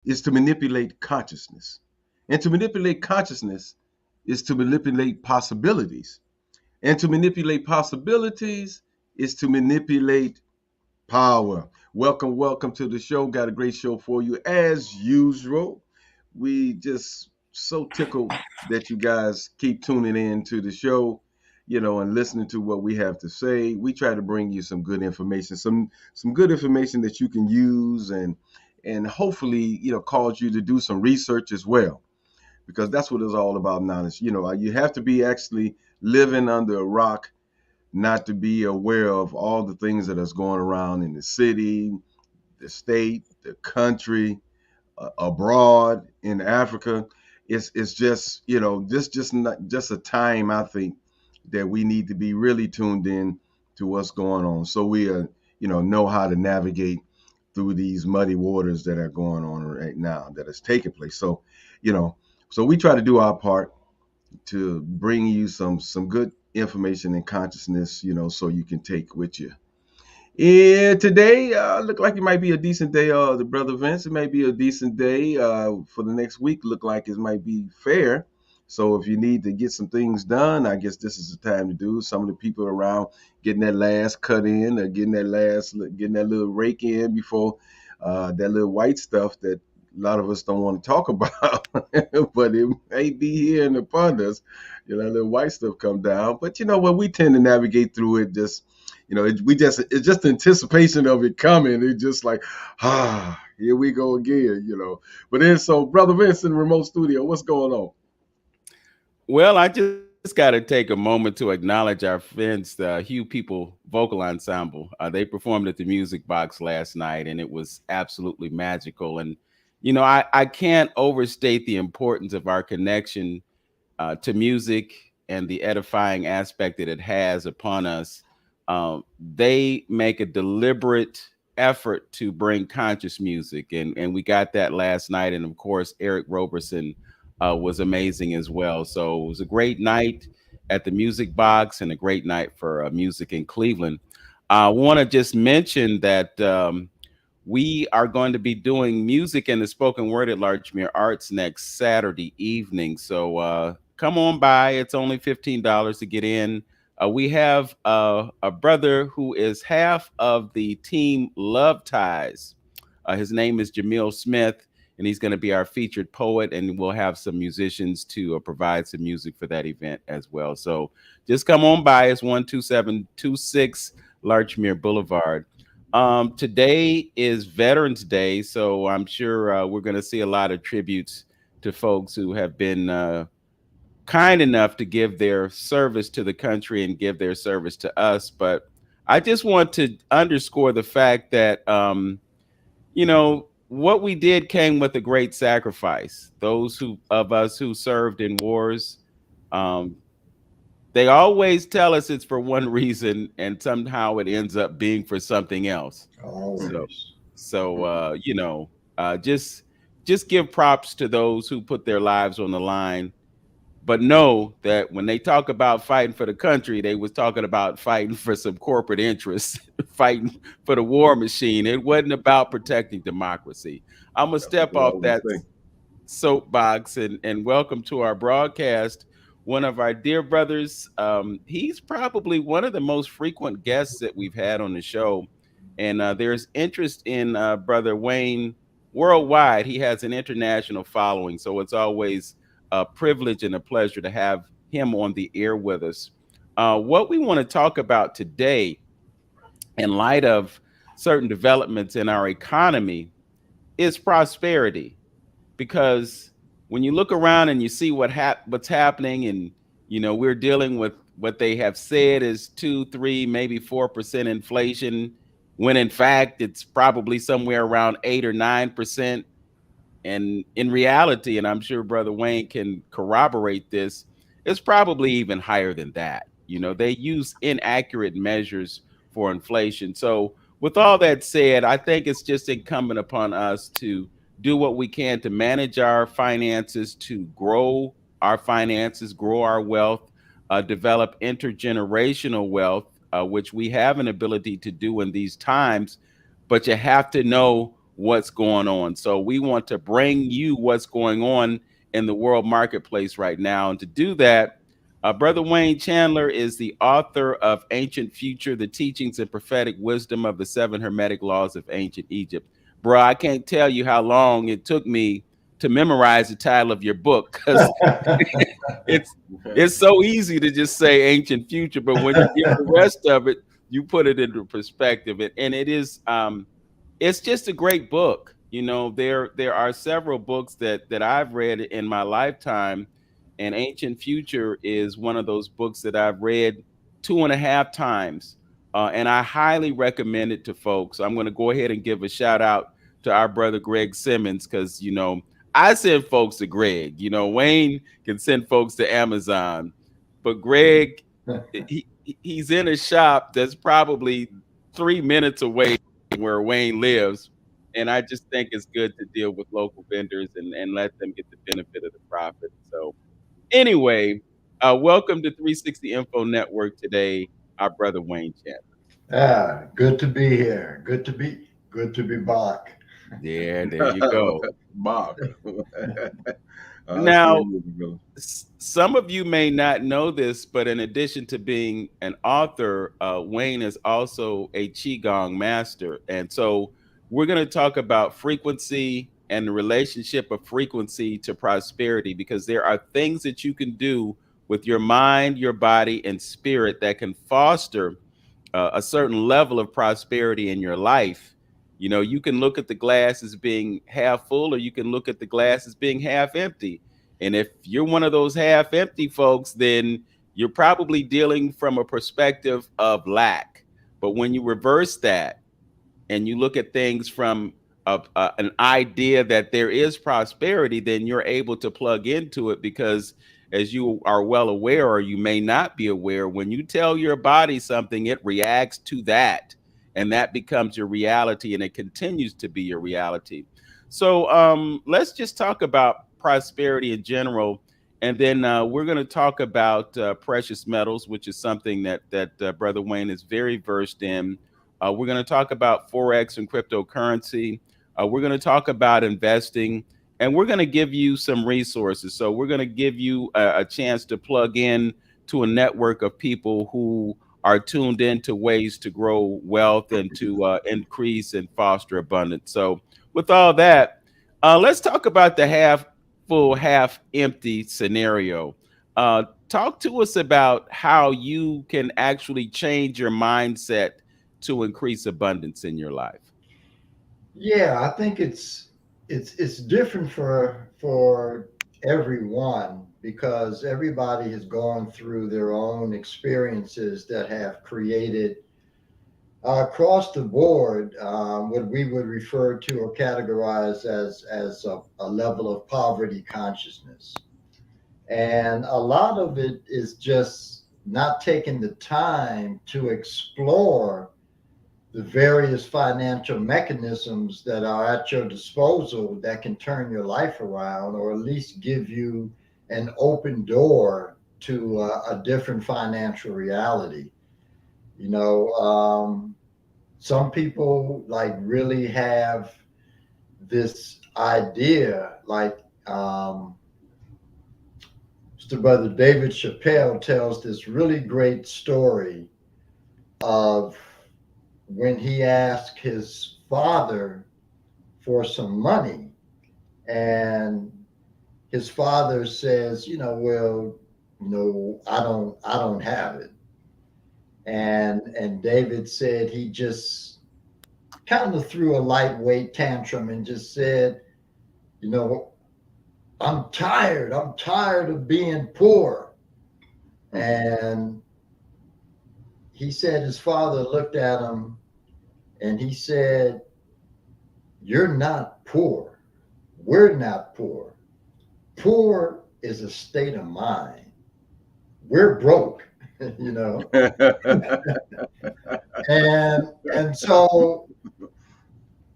is to manipulate consciousness. And to manipulate consciousness is to manipulate possibilities. And to manipulate possibilities is to manipulate power. Welcome, welcome to the show. Got a great show for you as usual. We just so tickled that you guys keep tuning in to the show, and listening to what we have to say. We try to bring you some good information, some good information that you can use and hopefully, cause you to do some research as well, because that's what it's all about now. Is, you have to be actually living under a rock not to be aware of all the things that is going around in the city, the state, the country, abroad in Africa. It's just this just not just a time, I think, that we need to be really tuned in to what's going on, so we know how to navigate through these muddy waters that are going on right now, that is taking place. So you know so we try to do our part to bring you some good information and consciousness, so you can take with you. Yeah, today look like it might be a decent day. The brother Vince, it might be a decent day. For the next week, look like it might be fair. So if you need to get some things done, I guess this is the time to do. Some of the people around getting that last cut in, or getting that little rake in before that little white stuff that a lot of us don't want to talk about, but it may be here and upon us. That little white stuff come down. But you know what? We tend to navigate through it. Just it's just anticipation of it coming. It's just like, here we go again. But then, so brother Vince in the remote studio, what's going on? Well, I just got to take a moment to acknowledge our friends, the Hugh People Vocal Ensemble. They performed at the Music Box last night, and it was absolutely magical. And, I can't overstate the importance of our connection to music and the edifying aspect that it has upon us. They make a deliberate effort to bring conscious music, and we got that last night. And of course, Eric Roberson was amazing as well. So it was a great night at the Music Box and a great night for music in Cleveland. I want to just mention that we are going to be doing music and the spoken word at Larchmere Arts next Saturday evening. So come on by. It's only $15 to get in. We have a brother who is half of the team Love Ties. His name is Jamil Smith, and he's going to be our featured poet, and we'll have some musicians to provide some music for that event as well. So just come on by. It's 12726 Larchmere Boulevard. Today is Veterans Day, so I'm sure we're going to see a lot of tributes to folks who have been kind enough to give their service to the country and give their service to us. But I just want to underscore the fact that, what we did came with a great sacrifice. Those of us who served in wars, um, they always tell us it's for one reason, and somehow it ends up being for something else. So, Always. just give props to those who put their lives on the line, but know that when they talk about fighting for the country, they was talking about fighting for some corporate interests, fighting for the war machine. It wasn't about protecting democracy. I'm gonna That's what step they off always that say. soapbox and welcome to our broadcast one of our dear brothers. He's probably one of the most frequent guests that we've had on the show, and there's interest in brother Wayne worldwide. He has an international following, so it's always a privilege and a pleasure to have him on the air with us. What we want to talk about today, in light of certain developments in our economy, is prosperity. Because when you look around and you see what's happening, and we're dealing with what they have said is 2, 3, maybe 4% inflation, when in fact it's probably somewhere around 8 or 9%. And in reality, and I'm sure Brother Wayne can corroborate this, it's probably even higher than that. They use inaccurate measures for inflation. So, with all that said, I think it's just incumbent upon us to do what we can to manage our finances, to grow our finances, grow our wealth, develop intergenerational wealth, which we have an ability to do in these times. But you have to know what's going on. So we want to bring you what's going on in the world marketplace right now. And to do that, Brother Wayne Chandler is the author of Ancient Future, The Teachings and Prophetic Wisdom of the Seven Hermetic Laws of Ancient Egypt. Bro, I can't tell you how long it took me to memorize the title of your book, because it's it's so easy to just say ancient future, but when you give the rest of it, you put it into perspective. And it is it's just a great book. You know, there are several books that I've read in my lifetime, and Ancient Future is one of those books that I've read two and a half times. And I highly recommend it to folks. I'm going to go ahead and give a shout out to our brother Greg Simmons, because I send folks to Greg. Wayne can send folks to Amazon, but Greg, he's in a shop that's probably 3 minutes away from where Wayne lives. And I just think it's good to deal with local vendors and let them get the benefit of the profit. So anyway, welcome to 360 Info Network today, our brother Wayne Chandler. Yeah, good to be here. Good to be back. Yeah, there you go. Bob. That's Now, great, brother. some of you may not know this, but in addition to being an author, Wayne is also a Qigong master. And so we're going to talk about frequency and the relationship of frequency to prosperity, because there are things that you can do with your mind, your body, and spirit that can foster a certain level of prosperity in your life. You can look at the glass as being half full, or you can look at the glass as being half empty. And if you're one of those half empty folks, then you're probably dealing from a perspective of lack. But when you reverse that and you look at things from an idea that there is prosperity, then you're able to plug into it, because as you are well aware, or you may not be aware, when you tell your body something, it reacts to that, and that becomes your reality, and it continues to be your reality. So let's just talk about prosperity in general, and then we're going to talk about precious metals, which is something that Brother Wayne is very versed in. We're going to talk about Forex and cryptocurrency. We're going to talk about investing, and we're going to give you some resources. So we're going to give you a chance to plug in to a network of people who are tuned into ways to grow wealth and to increase and foster abundance. So with all that, let's talk about the half full, half empty scenario. Talk to us about how you can actually change your mindset to increase abundance in your life. Yeah, I think it's different for everyone because everybody has gone through their own experiences that have created across the board what we would refer to or categorize as a level of poverty consciousness. And a lot of it is just not taking the time to explore the various financial mechanisms that are at your disposal that can turn your life around or at least give you an open door to a different financial reality. You know, some people like really have this idea, like Mr. Brother David Chappelle tells this really great story of when he asked his father for some money, and his father says, well, no, I don't have it. And David said he just kind of threw a lightweight tantrum and just said, you know, I'm tired of being poor. And he said his father looked at him and he said, you're not poor. We're not poor. Poor is a state of mind. We're broke, you know. And so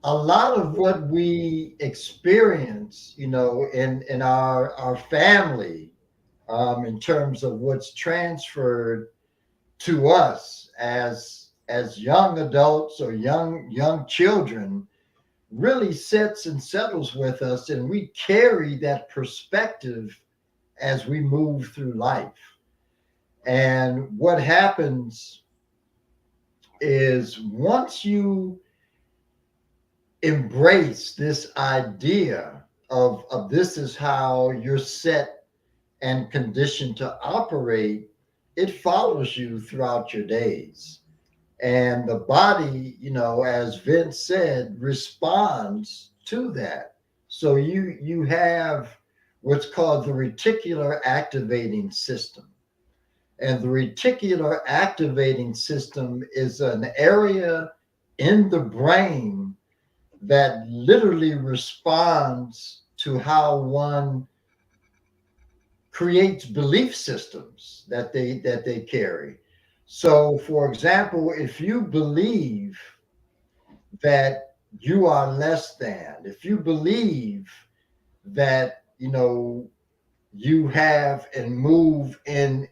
a lot of what we experience, in our family, in terms of what's transferred to us as young adults or young children, really sits and settles with us, and we carry that perspective as we move through life. And what happens is once you embrace this idea of this is how you're set and conditioned to operate, it follows you throughout your days. And the body, as Vince said, responds to that. So you have what's called the reticular activating system. And the reticular activating system is an area in the brain that literally responds to how one creates belief systems that they carry. So, for example, if you believe that you are less than, if you believe that you have and move in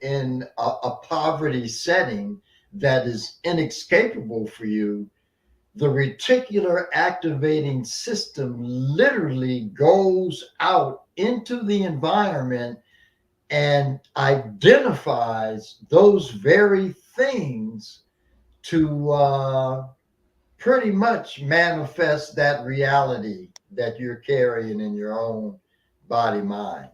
a poverty setting that is inescapable for you, the reticular activating system literally goes out into the environment and identifies those very things to pretty much manifest that reality that you're carrying in your own body mind.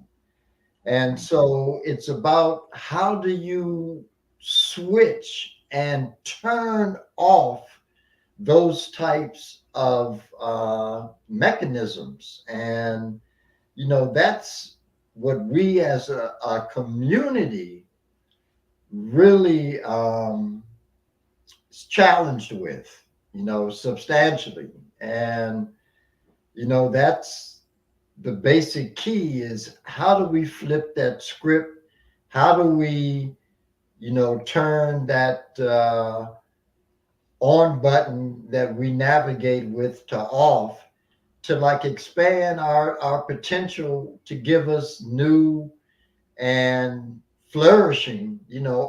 And so it's about how do you switch and turn off those types of mechanisms. And, that's what we as a community really is challenged with, substantially. And, that's the basic key is how do we flip that script? How do we, turn that on button that we navigate with to off to like expand our potential to give us new and flourishing,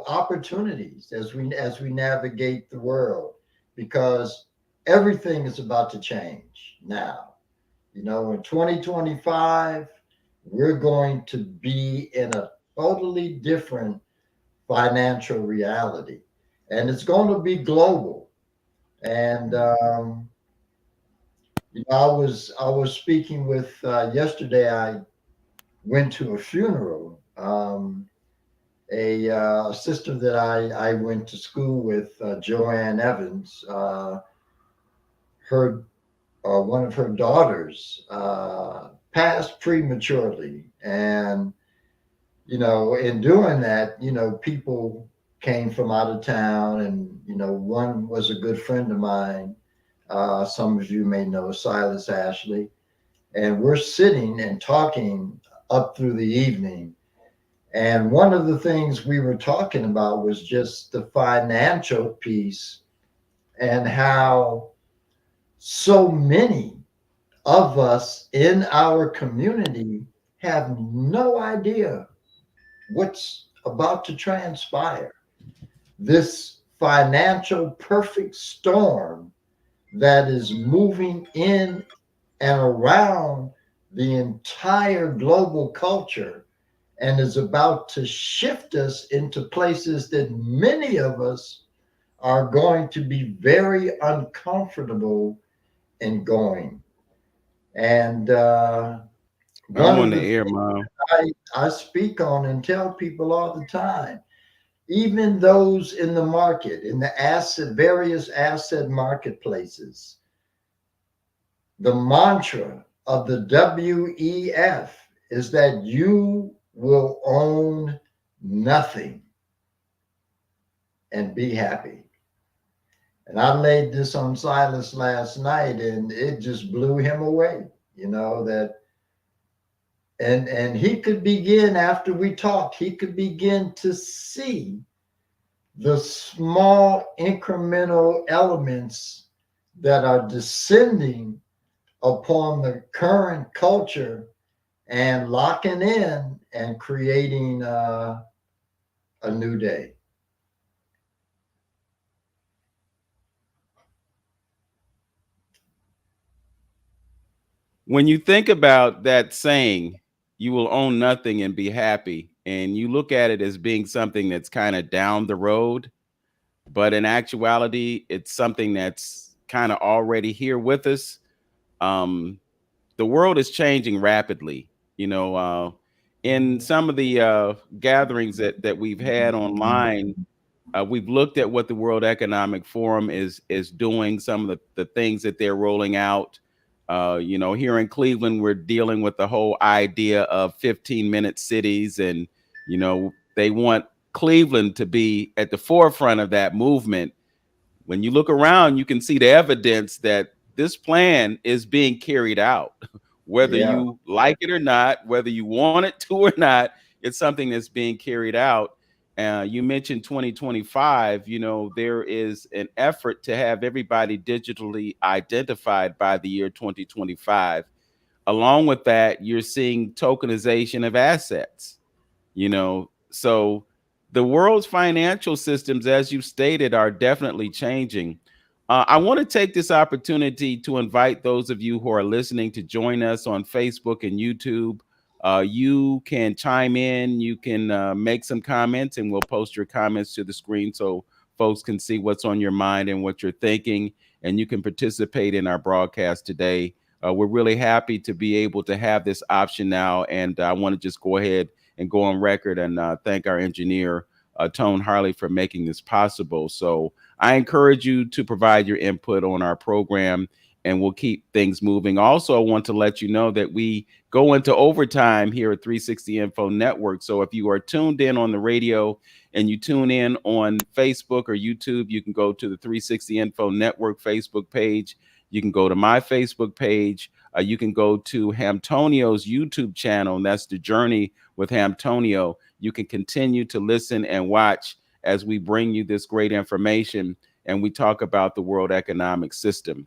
opportunities as we navigate the world, because everything is about to change now. In 2025, we're going to be in a totally different financial reality, and it's going to be global. And I was speaking with yesterday. I went to a funeral. A sister that I went to school with, Joanne Evans. Her One of her daughters passed prematurely, and in doing that, people came from out of town, and one was a good friend of mine. Some of you may know Silas Ashley, and we're sitting and talking up through the evening. And one of the things we were talking about was just the financial piece and how so many of us in our community have no idea what's about to transpire. This financial perfect storm that is moving in and around the entire global culture and is about to shift us into places that many of us are going to be very uncomfortable in going. And I'm one on of the the air, Mom. I speak on and tell people all the time, even those in the market, in the various asset marketplaces, the mantra of the WEF is that you will own nothing and be happy. And I laid this on Silas last night, and it just blew him away, that and he could begin after we talked, he could begin to see the small incremental elements that are descending upon the current culture and locking in and creating a new day. When you think about that saying, you will own nothing and be happy, and you look at it as being something that's kind of down the road, but in actuality, it's something that's kind of already here with us. Um, the world is changing rapidly. You know, in some of the gatherings that we've had online, we've looked at what the World Economic Forum is doing, some of the things that they're rolling out. You know, here in Cleveland, we're dealing with the whole idea of 15-minute cities, and you know, they want Cleveland to be at the forefront of that movement. When you look around, you can see the evidence that this plan is being carried out. Whether Yeah, you like it or not, whether you want it to or not, it's something that's being carried out. You mentioned 2025. You know, there is an effort to have everybody digitally identified by the year 2025. Along with that, you're seeing tokenization of assets. You know, so the world's financial systems, as you stated, are definitely changing. I want to take this opportunity to invite those of you who are listening to join us on Facebook and YouTube. You can chime in, you can make some comments, and we'll post your comments to the screen so folks can see what's on your mind and what you're thinking, and you can participate in our broadcast today. We're really happy to be able to have this option now, and I want to just go ahead and go on record and thank our engineer, Tone Harley, for making this possible. So I encourage you to provide your input on our program, and we'll keep things moving. Also, I want to let you know that we go into overtime here at 360 Info Network. So if you are tuned in on the radio and you tune in on Facebook or YouTube, you can go to the 360 Info Network Facebook page. You can go to my Facebook page. You can go to Hamtonio's YouTube channel, and that's The Journey with Hamtonio. You can continue to listen and watch as we bring you this great information and we talk about the world economic system.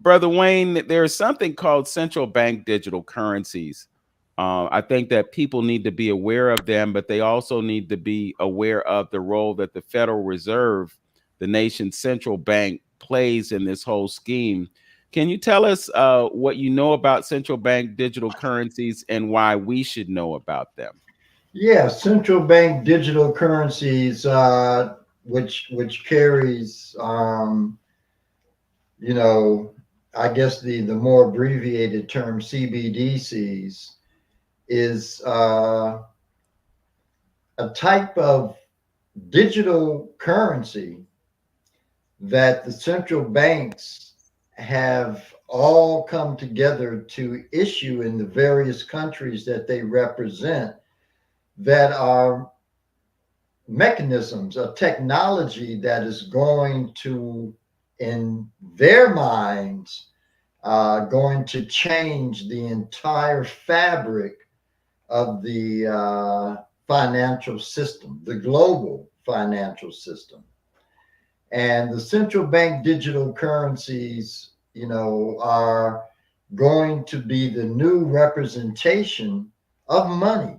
Brother Wayne, there's something called central bank digital currencies. I think that people need to be aware of them, but they also need to be aware of the role that the Federal Reserve, the nation's central bank, plays in this whole scheme. Can you tell us what you know about central bank digital currencies and why we should know about them? yeah. Central bank digital currencies, which carries, you know, I guess the more abbreviated term CBDCs is a type of digital currency that the central banks have all come together to issue in the various countries that they represent, that are mechanisms, a technology that is going to, in their minds, going to change the entire fabric of the financial system, the global financial system. And the central bank digital currencies, you know, are going to be the new representation of money.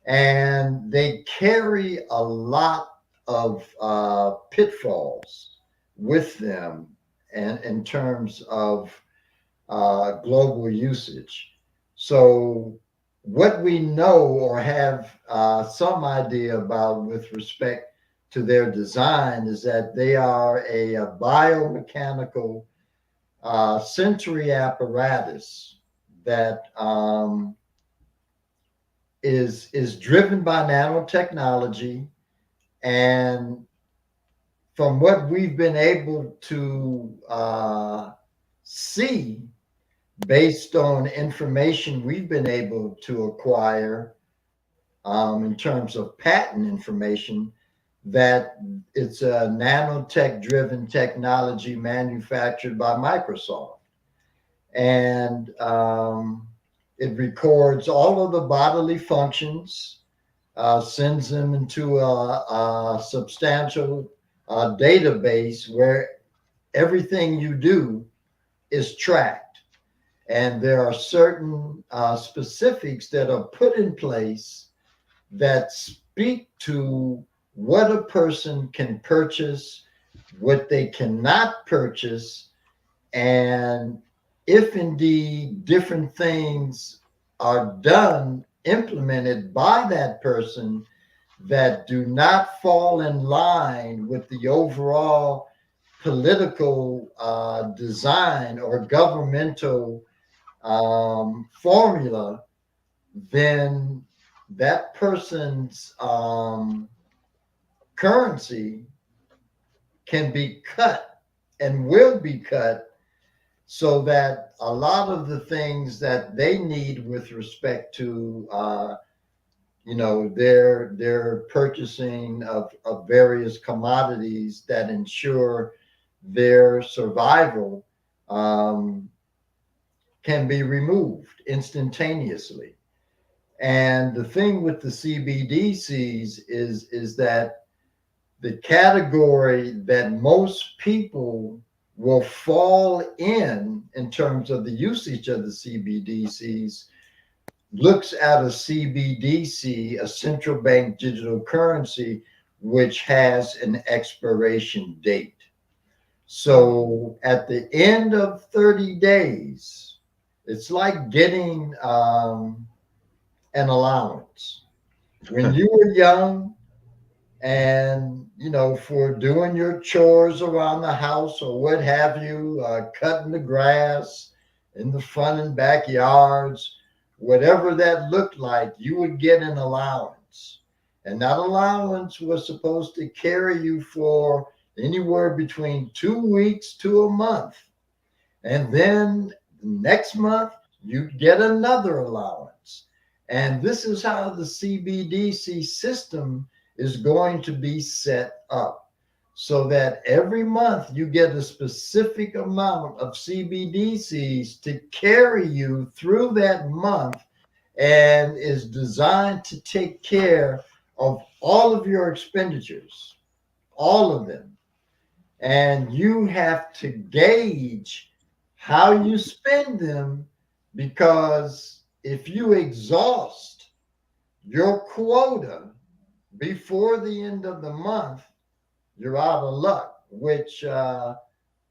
And they carry a lot of pitfalls with them, and in terms of global usage. So, what we know or have some idea about with respect to their design is that they are a biomechanical sensory apparatus that is driven by nanotechnology. And from what we've been able to see, based on information we've been able to acquire in terms of patent information, that it's a nanotech driven technology manufactured by Microsoft. And it records all of the bodily functions, sends them into a substantial database where everything you do is tracked. And there are certain specifics that are put in place that speak to what a person can purchase, what they cannot purchase, and if indeed different things are done, implemented by that person that do not fall in line with the overall political design or governmental formula, then that person's currency can be cut and will be cut so that a lot of the things that they need with respect to their purchasing of various commodities that ensure their survival um, can be removed instantaneously. And the thing with the CBDCs is that the category that most people will fall in terms of the usage of the CBDCs looks at a CBDC, a central bank digital currency, which has an expiration date. So at the end of 30 days, it's like getting an allowance. When you were young, and for doing your chores around the house or what have you, cutting the grass in the front and backyards, whatever that looked like, you would get an allowance, and that allowance was supposed to carry you for anywhere between 2 weeks to a month, and then next month you get another allowance. And this is how the CBDC system is going to be set up, so that every month you get a specific amount of CBDCs to carry you through that month, and is designed to take care of all of your expenditures, all of them. And you have to gauge how you spend them, because if you exhaust your quota before the end of the month, you're out of luck, which the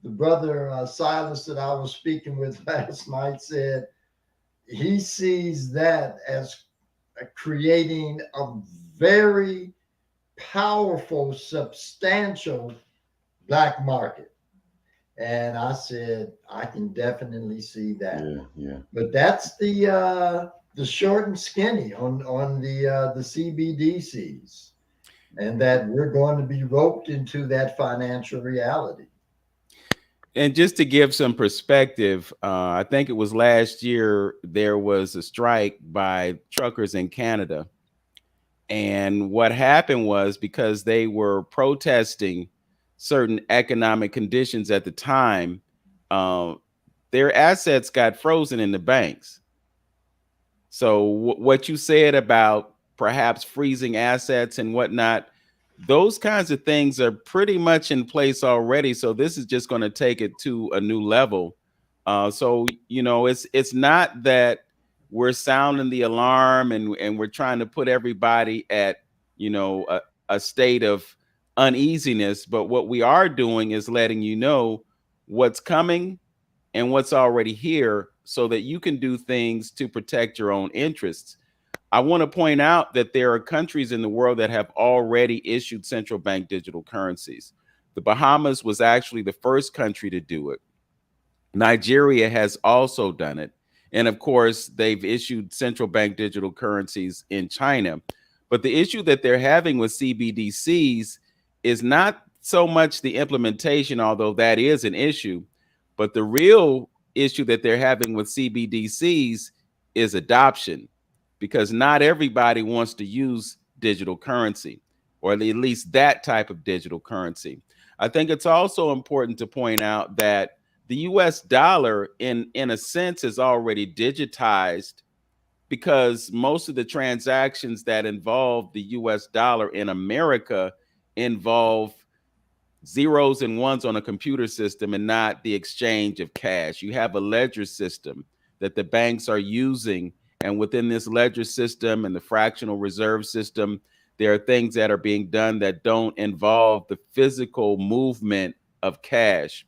brother Silas that I was speaking with last night said he sees that as creating a very powerful, substantial black market. And I said, I can definitely see that. Yeah, yeah. But that's the short and skinny on the CBDCs, and that we're going to be roped into that financial reality. And just to give some perspective, I think it was last year there was a strike by truckers in Canada. And what happened was, because they were protesting certain economic conditions at the time, uh, their assets got frozen in the banks. So what you said about perhaps freezing assets and whatnot, those kinds of things are pretty much in place already. So this is just going to take it to a new level. So it's not that we're sounding the alarm and we're trying to put everybody at a state of uneasiness, but what we are doing is letting you know what's coming and what's already here, so that you can do things to protect your own interests. I want to point out that there are countries in the world that have already issued central bank digital currencies. The Bahamas was actually the first country to do it. Nigeria has also done it. And of course, they've issued central bank digital currencies in China. But the issue that they're having with CBDCs is not so much the implementation, although that is an issue, but the real issue that they're having with CBDCs is adoption, because not everybody wants to use digital currency, or at least that type of digital currency. I think it's also important to point out that the US dollar, in a sense, is already digitized, because most of the transactions that involve the US dollar in America involve zeros and ones on a computer system and not the exchange of cash. You have a ledger system that the banks are using. And within this ledger system and the fractional reserve system, there are things that are being done that don't involve the physical movement of cash.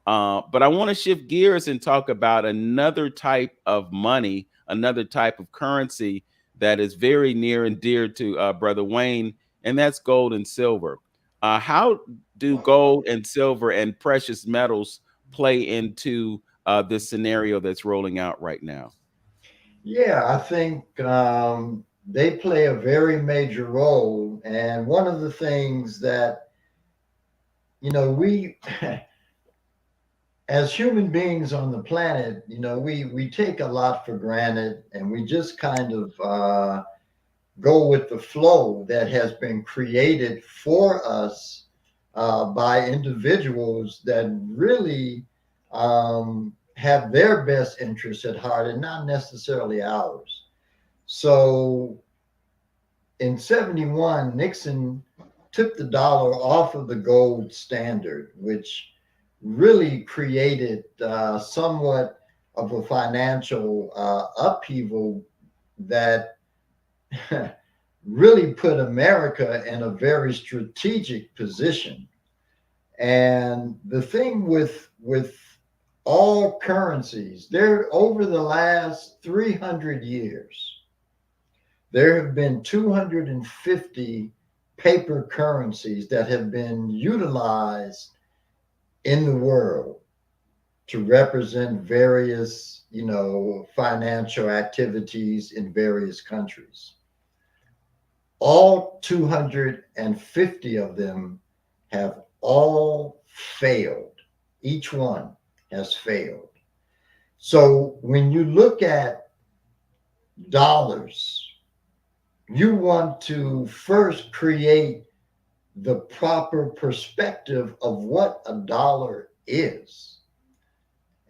But I want to shift gears and talk about another type of money, another type of currency that is very near and dear to Brother Wayne, and that's gold and silver. How do gold and silver and precious metals play into this scenario that's rolling out right now? Yeah, I think they play a very major role. And one of the things that, we, as human beings on the planet, we take a lot for granted and we just kind of go with the flow that has been created for us by individuals that really have their best interests at heart and not necessarily ours. So in 71, Nixon took the dollar off of the gold standard, which really created somewhat of a financial upheaval that really put America in a very strategic position. And the thing with all currencies, there over the last 300 years, there have been 250 paper currencies that have been utilized in the world to represent various, financial activities in various countries. All 250 of them have all failed. Each one has failed. So when you look at dollars, you want to first create the proper perspective of what a dollar is.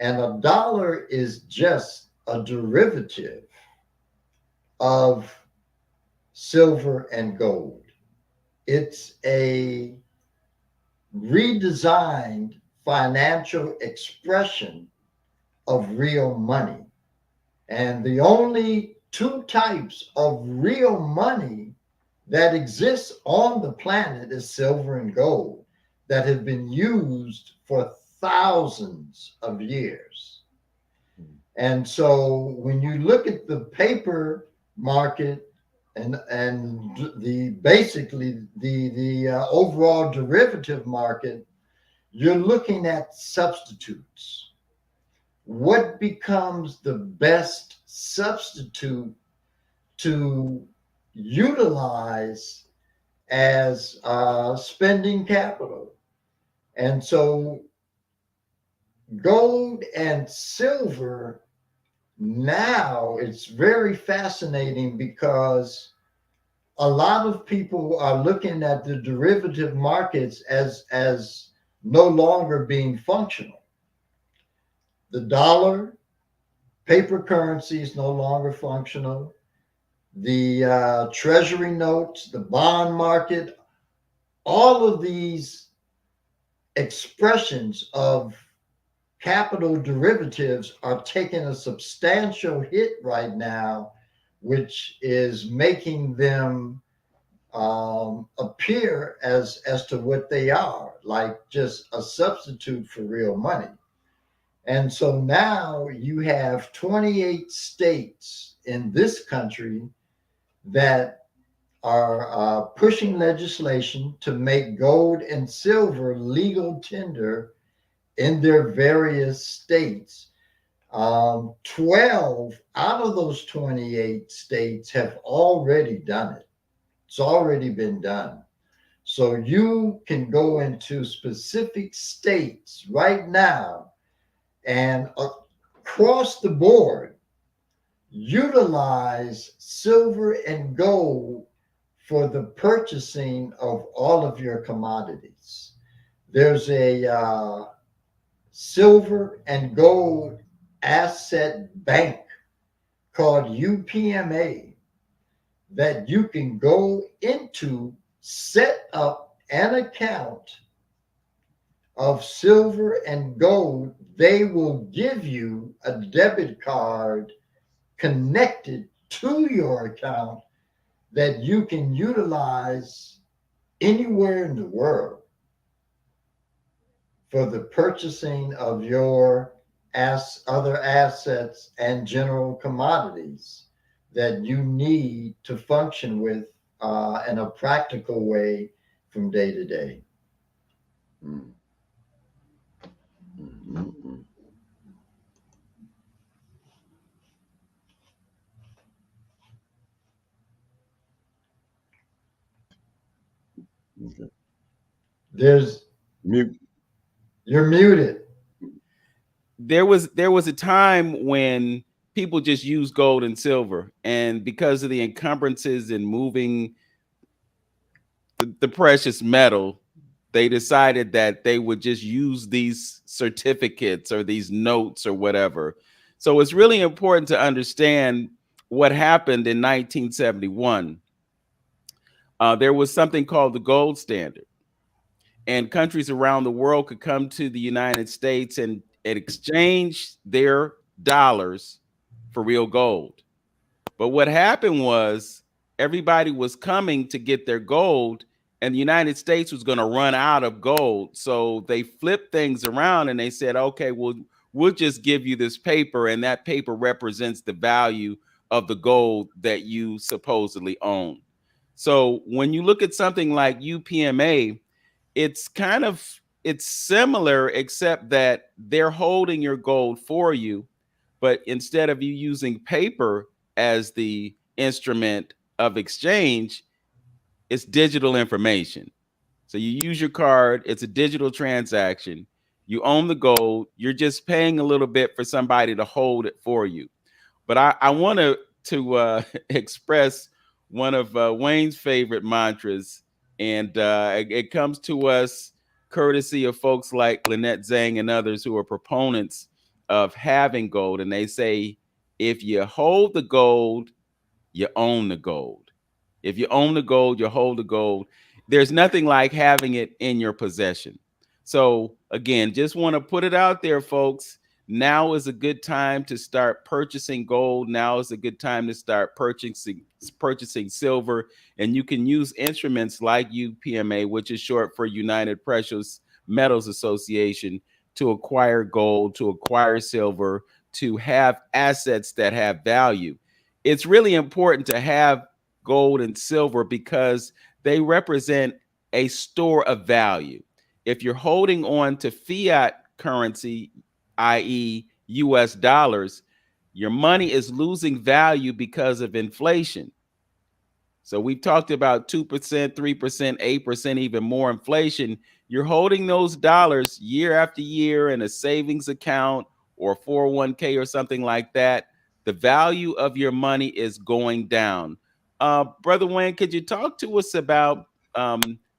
And a dollar is just a derivative of silver and gold. It's a redesigned financial expression of real money. And the only two types of real money that exists on the planet is silver and gold that have been used for thousands of years. And so when you look at the paper market and the basically the overall derivative market, you're looking at substitutes. What becomes the best substitute to utilize as spending capital? And so gold and silver, now it's very fascinating because a lot of people are looking at the derivative markets as no longer being functional. The dollar, paper currency is no longer functional. The treasury notes, the bond market, all of these expressions of capital derivatives are taking a substantial hit right now, which is making them appear as to what they are, like just a substitute for real money. And so now you have 28 states in this country that are pushing legislation to make gold and silver legal tender in their various states. 12 out of those 28 states have already done it. It's already been done. So you can go into specific states right now and across the board utilize silver and gold for the purchasing of all of your commodities. There's a silver and gold asset bank called UPMA that you can go into, set up an account of silver and gold. They will give you a debit card connected to your account that you can utilize anywhere in the world. for the purchasing of your other assets and general commodities that you need to function with in a practical way from day to day. Mm, mm, mm, okay. There's Mute. You're muted. There was a time when people just used gold and silver, and because of the encumbrances in moving the precious metal, they decided that they would just use these certificates or these notes or whatever. So it's really important to understand what happened in 1971. There was something called the gold standard, and countries around the world could come to the United States and exchange their dollars for real gold. But what happened was everybody was coming to get their gold, and the United States was going to run out of gold. So they flipped things around and they said, okay, we'll just give you this paper, and that paper represents the value of the gold that you supposedly own. So when you look at something like UPMA, it's kind of it's similar, except that they're holding your gold for you, but instead of you using paper as the instrument of exchange, it's digital information. So you use your card, it's a digital transaction. You own the gold, you're just paying a little bit for somebody to hold it for you. But I want to express one of Wayne's favorite mantras, and it comes to us courtesy of folks like Lynette Zhang and others who are proponents of having gold. And they say, if you hold the gold, you own the gold. If you own the gold, you hold the gold. There's nothing like having it in your possession. So, again, just want to put it out there, folks. Now is a good time to start purchasing gold. Now is a good time to start purchasing silver. And you can use instruments like UPMA, which is short for United Precious Metals Association, to acquire gold, to acquire silver, to have assets that have value. It's really important to have gold and silver because they represent a store of value. If you're holding on to fiat currency, i.e., US dollars, your money is losing value because of inflation. So we've talked about 2%, 3%, 8%, even more inflation. You're holding those dollars year after year in a savings account or 401k or something like that. The value of your money is going down. Brother Wayne, could you talk to us about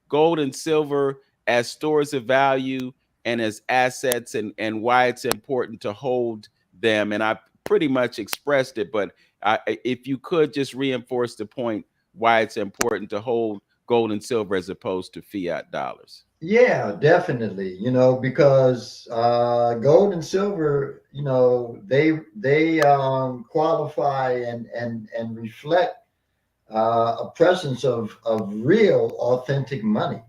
gold and silver as stores of value and as assets, and why it's important to hold them? And I pretty much expressed it, but if you could just reinforce the point why it's important to hold gold and silver as opposed to fiat dollars. Yeah, definitely. Because gold and silver, they qualify and reflect a presence of real, authentic money.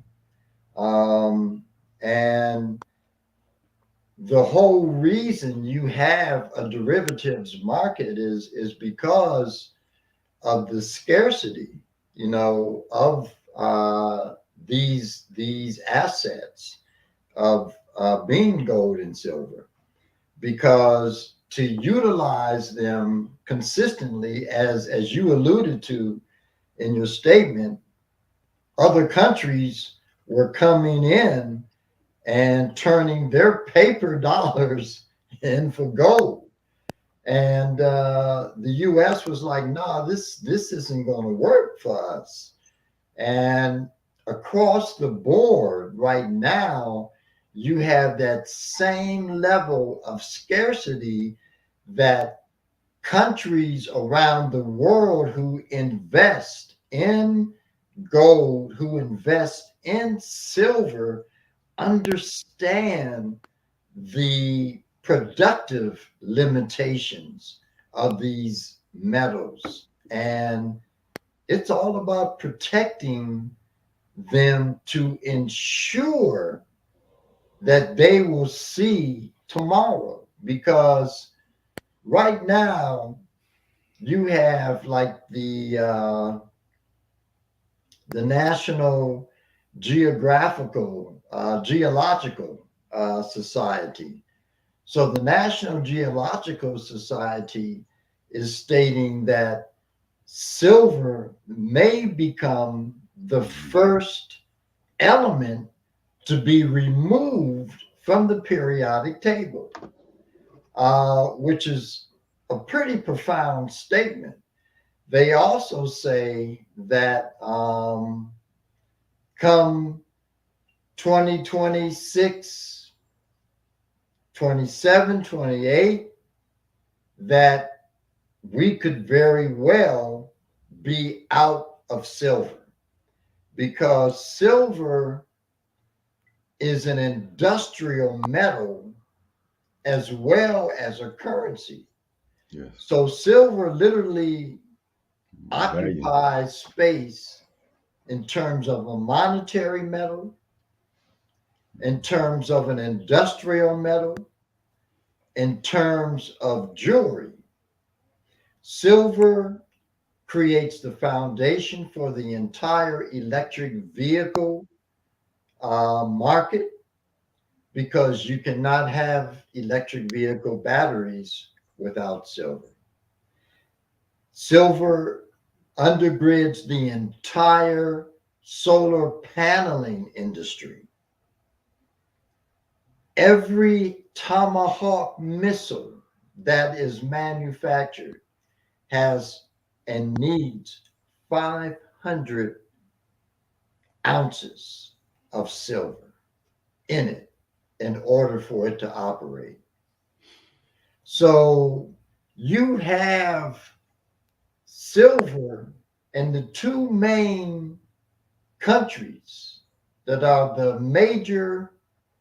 And the whole reason you have a derivatives market is because of the scarcity, of these assets of being gold and silver, because to utilize them consistently, as you alluded to in your statement, other countries were coming in and turning their paper dollars in for gold. And the U.S. was like, "Nah, this isn't going to work for us." And across the board, right now, you have that same level of scarcity that countries around the world who invest in gold, who invest in silver, understand the productive limitations of these metals. And it's all about protecting them to ensure that they will see tomorrow, because right now you have like the National Geological Society. So the National Geological Society is stating that silver may become the first element to be removed from the periodic table, which is a pretty profound statement. They also say that come 2026, 27, 28, that we could very well be out of silver, because silver is an industrial metal as well as a currency. Yes. So silver literally Value. occupies space in terms of a monetary metal, in terms of an industrial metal, in terms of jewelry. Silver creates the foundation for the entire electric vehicle market, because you cannot have electric vehicle batteries without silver. Silver undergirds the entire solar paneling industry. Every Tomahawk missile that is manufactured has and needs 500 ounces of silver in it in order for it to operate. So you have silver, and the two main countries that are the major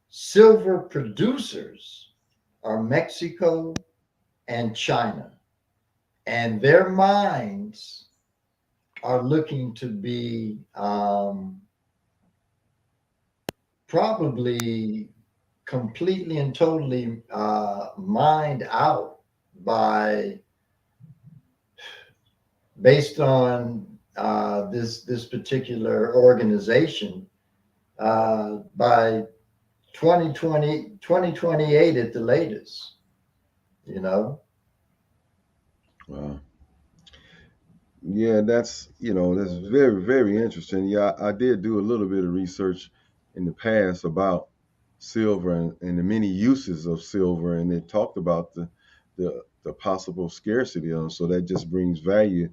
silver producers are Mexico and China. And their mines are looking to be probably completely and totally mined out by, based on this particular organization, by 2028 at the latest, you know. Wow. Yeah, that's very, very interesting. Yeah, I did do a little bit of research in the past about silver and the many uses of silver, and it talked about the possible scarcity of them. So that just brings value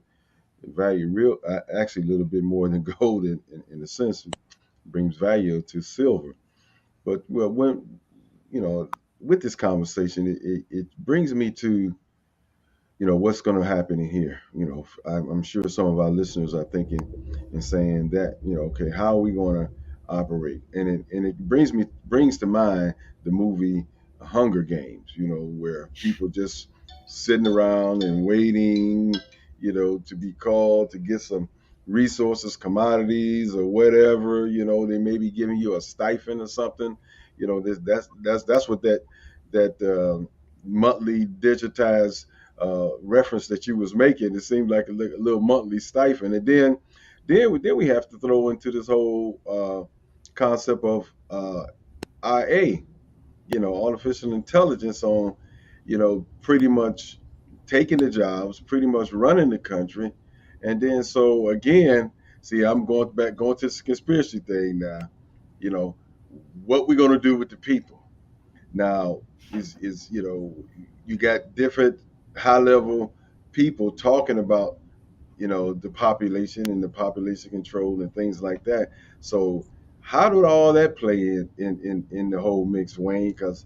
real actually a little bit more than gold in a sense, brings value to silver. But well, when you know, with this conversation, it brings me to what's going to happen in here. I'm sure some of our listeners are thinking and saying that okay, how are we going to operate? And it brings to mind the movie Hunger Games, where people just sitting around and waiting, to be called to get some resources, commodities, or whatever. They may be giving you a stipend or something. That's what that monthly digitized reference that you was making. It seemed like a little monthly stipend, and then we have to throw into this whole concept of IA, artificial intelligence on, pretty much taking the jobs, pretty much running the country, and then so again, see, I'm going to this conspiracy thing now. You know, what we're gonna do with the people now is you got different high level people talking about the population and the population control and things like that. So how did all that play in the whole mix, Wayne? Because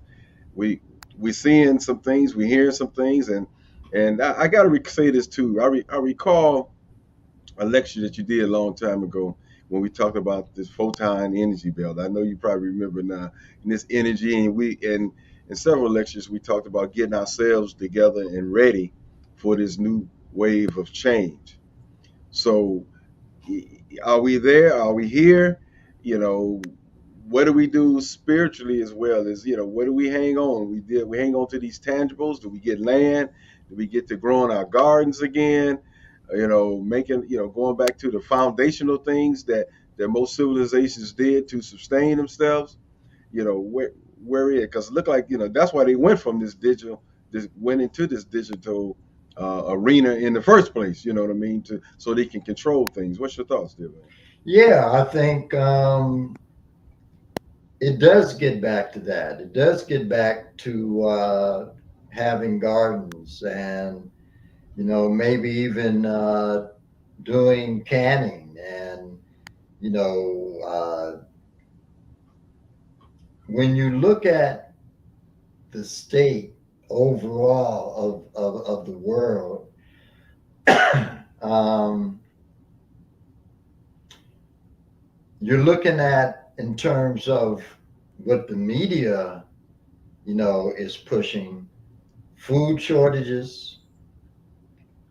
we we seeing some things, we hearing some things, and I got to say this too. I recall a lecture that you did a long time ago when we talked about this photon energy belt. I know you probably remember now. And this energy, and we and in several lectures we talked about getting ourselves together and ready for this new wave of change. So are we there? Are we here? You know, what do we do spiritually as well? Is, what do we hang on? We hang on to these tangibles. Do we get land? Do we get to growing our gardens again? Making, going back to the foundational things that most civilizations did to sustain themselves. Where it, because it looked like, that's why they went from this went into this digital arena in the first place. You know what I mean? To So they can control things. What's your thoughts, there, man? Yeah, I think it does get back to that. It does get back to having gardens and, maybe even doing canning and, when you look at the state overall of the world, um, you're looking at in terms of what the media, is pushing: food shortages,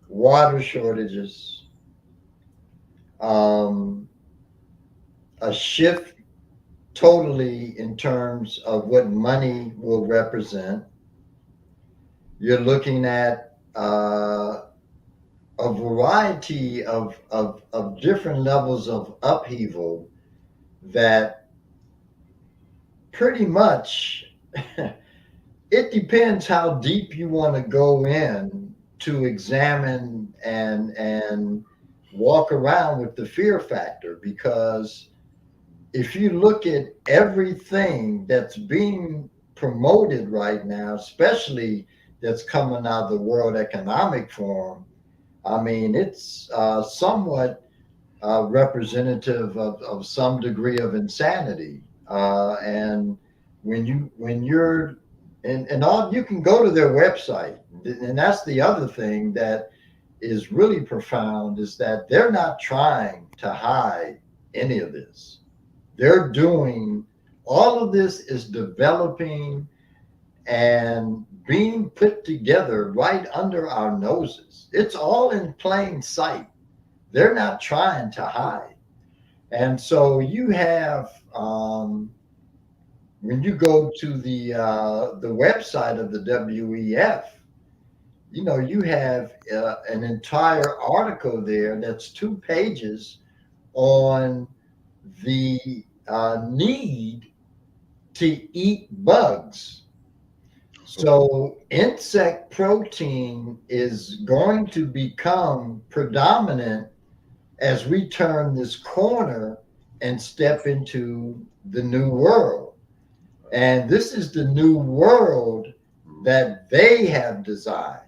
water shortages, um, a shift totally in terms of what money will represent. You're looking at a variety of different levels of upheaval that pretty much it depends how deep you want to go in to examine and walk around with the fear factor, because if you look at everything that's being promoted right now, especially that's coming out of the World Economic Forum, I mean, it's somewhat representative of some degree of insanity. And when you're and all, you can go to their website, and that's the other thing that is really profound, is that they're not trying to hide any of this. They're doing all of this is developing and being put together right under our noses. It's all in plain sight. They're not trying to hide. And so you have, when you go to the website of the WEF, you have an entire article there that's 2 pages on the need to eat bugs. So insect protein is going to become predominant as we turn this corner and step into the new world. And this is the new world that they have designed.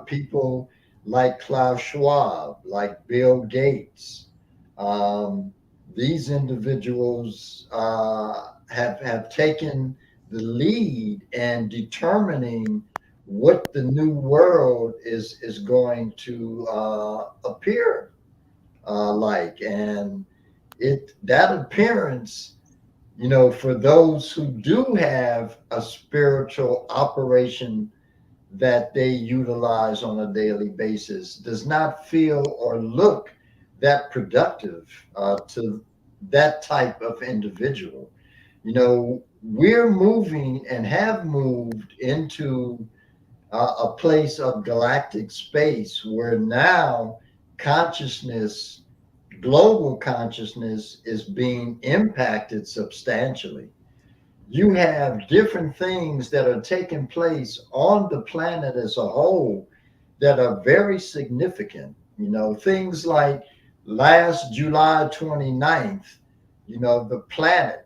People like Klaus Schwab, like Bill Gates, um, these individuals have taken the lead in determining what the new world is going to appear like. And that appearance, for those who do have a spiritual operation that they utilize on a daily basis, does not feel or look that productive to that type of individual. We're moving and have moved into a place of galactic space where now consciousness, global consciousness, is being impacted substantially. You have different things that are taking place on the planet as a whole that are very significant. Things like last July 29th, the planet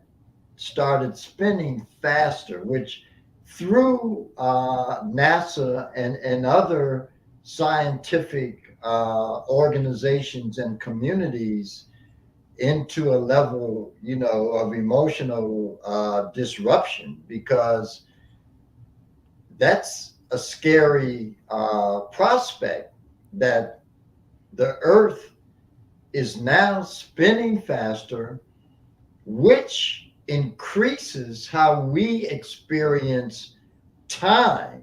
started spinning faster, which through NASA and other scientific organizations and communities into a level, of emotional disruption, because that's a scary prospect, that the Earth is now spinning faster, which increases how we experience time.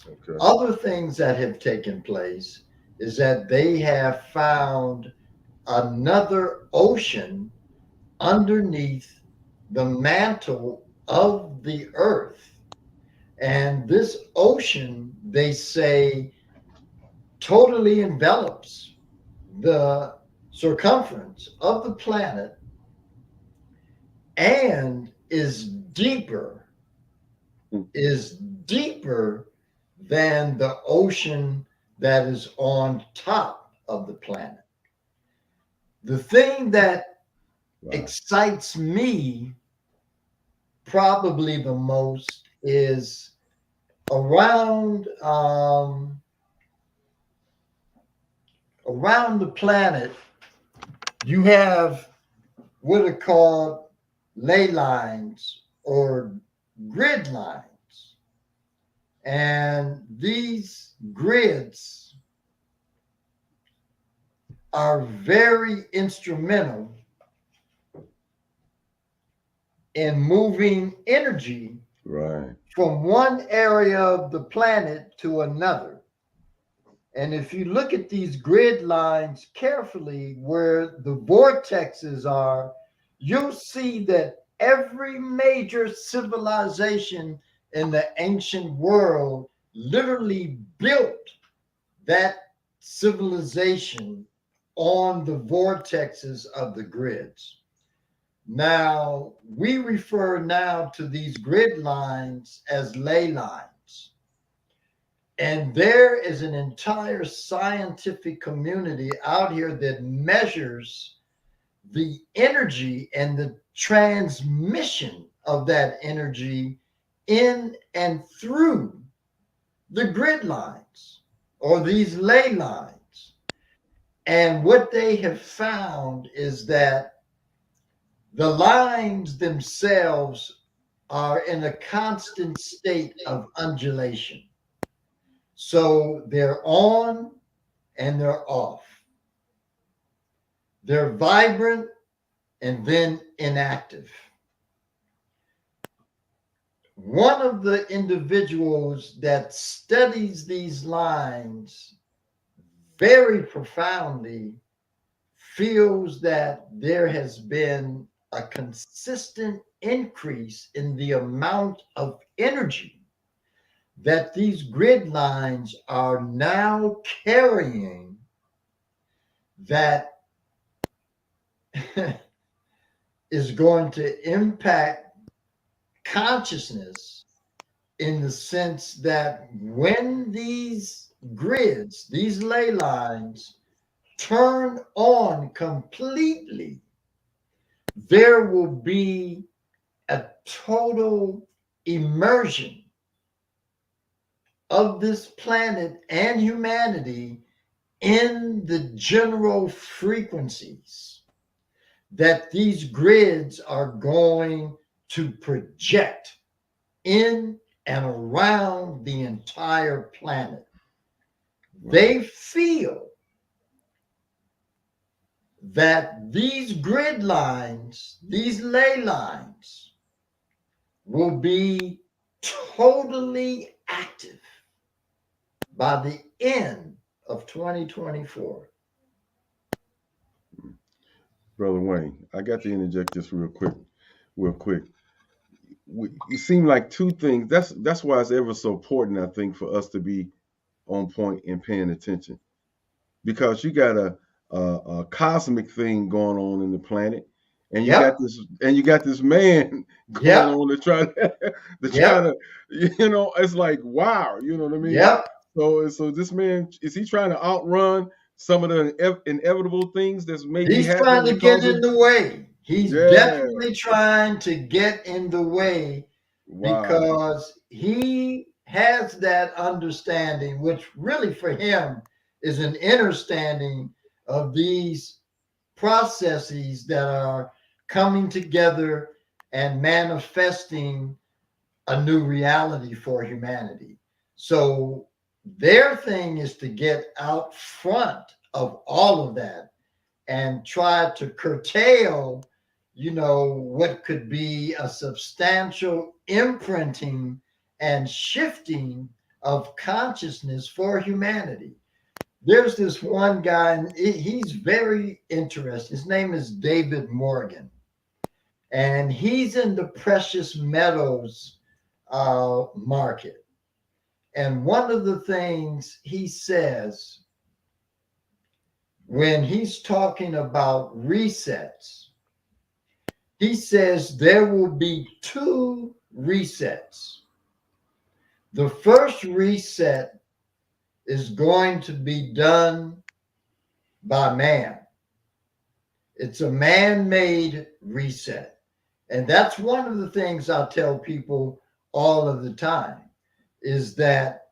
Okay. Other things that have taken place is that they have found another ocean underneath the mantle of the earth. And this ocean, they say, totally envelops the circumference of the planet and is deeper than the ocean that is on top of the planet. The thing that Wow. excites me probably the most is around around the planet you have what are called ley lines or grid lines, and these grids are very instrumental in moving energy Right. from one area of the planet to another. And if you look at these grid lines carefully, where the vortexes are, you'll see that every major civilization in the ancient world literally built that civilization on the vortexes of the grids. Now, we refer now to these grid lines as ley lines. And there is an entire scientific community out here that measures the energy and the transmission of that energy in and through the grid lines or these ley lines. And what they have found is that the lines themselves are in a constant state of undulation. So they're on and they're off. They're vibrant and then inactive. One of the individuals that studies these lines very profoundly feels that there has been a consistent increase in the amount of energy that these grid lines are now carrying that is going to impact consciousness in the sense that when these grids, these ley lines, turn on completely, there will be a total immersion of this planet and humanity in the general frequencies that these grids are going to project in and around the entire planet. They feel that these grid lines, these ley lines, will be totally active by the end of 2024. Brother Wayne, I got to interject this real quick. You seem like two things. That's why it's ever so important, I think, for us to be on point and paying attention, because you got a cosmic thing going on in the planet, and Yep, you got this man going yep, on to try to try yep, to, it's like, wow, you know what I mean? yep. So this man, is he trying to outrun some of the inevitable things that's maybe He's trying happening to get because in of, the way. He's yeah, definitely trying to get in the way wow, because he has that understanding, which really for him is an understanding of these processes that are coming together and manifesting a new reality for humanity. So their thing is to get out front of all of that and try to curtail, what could be a substantial imprinting and shifting of consciousness for humanity. There's this one guy, and he's very interesting. His name is David Morgan. and he's in the precious metals market. And one of the things he says when he's talking about resets, he says there will be two resets. The first reset is going to be done by man. It's a man made reset. And that's one of the things I tell people all of the time is that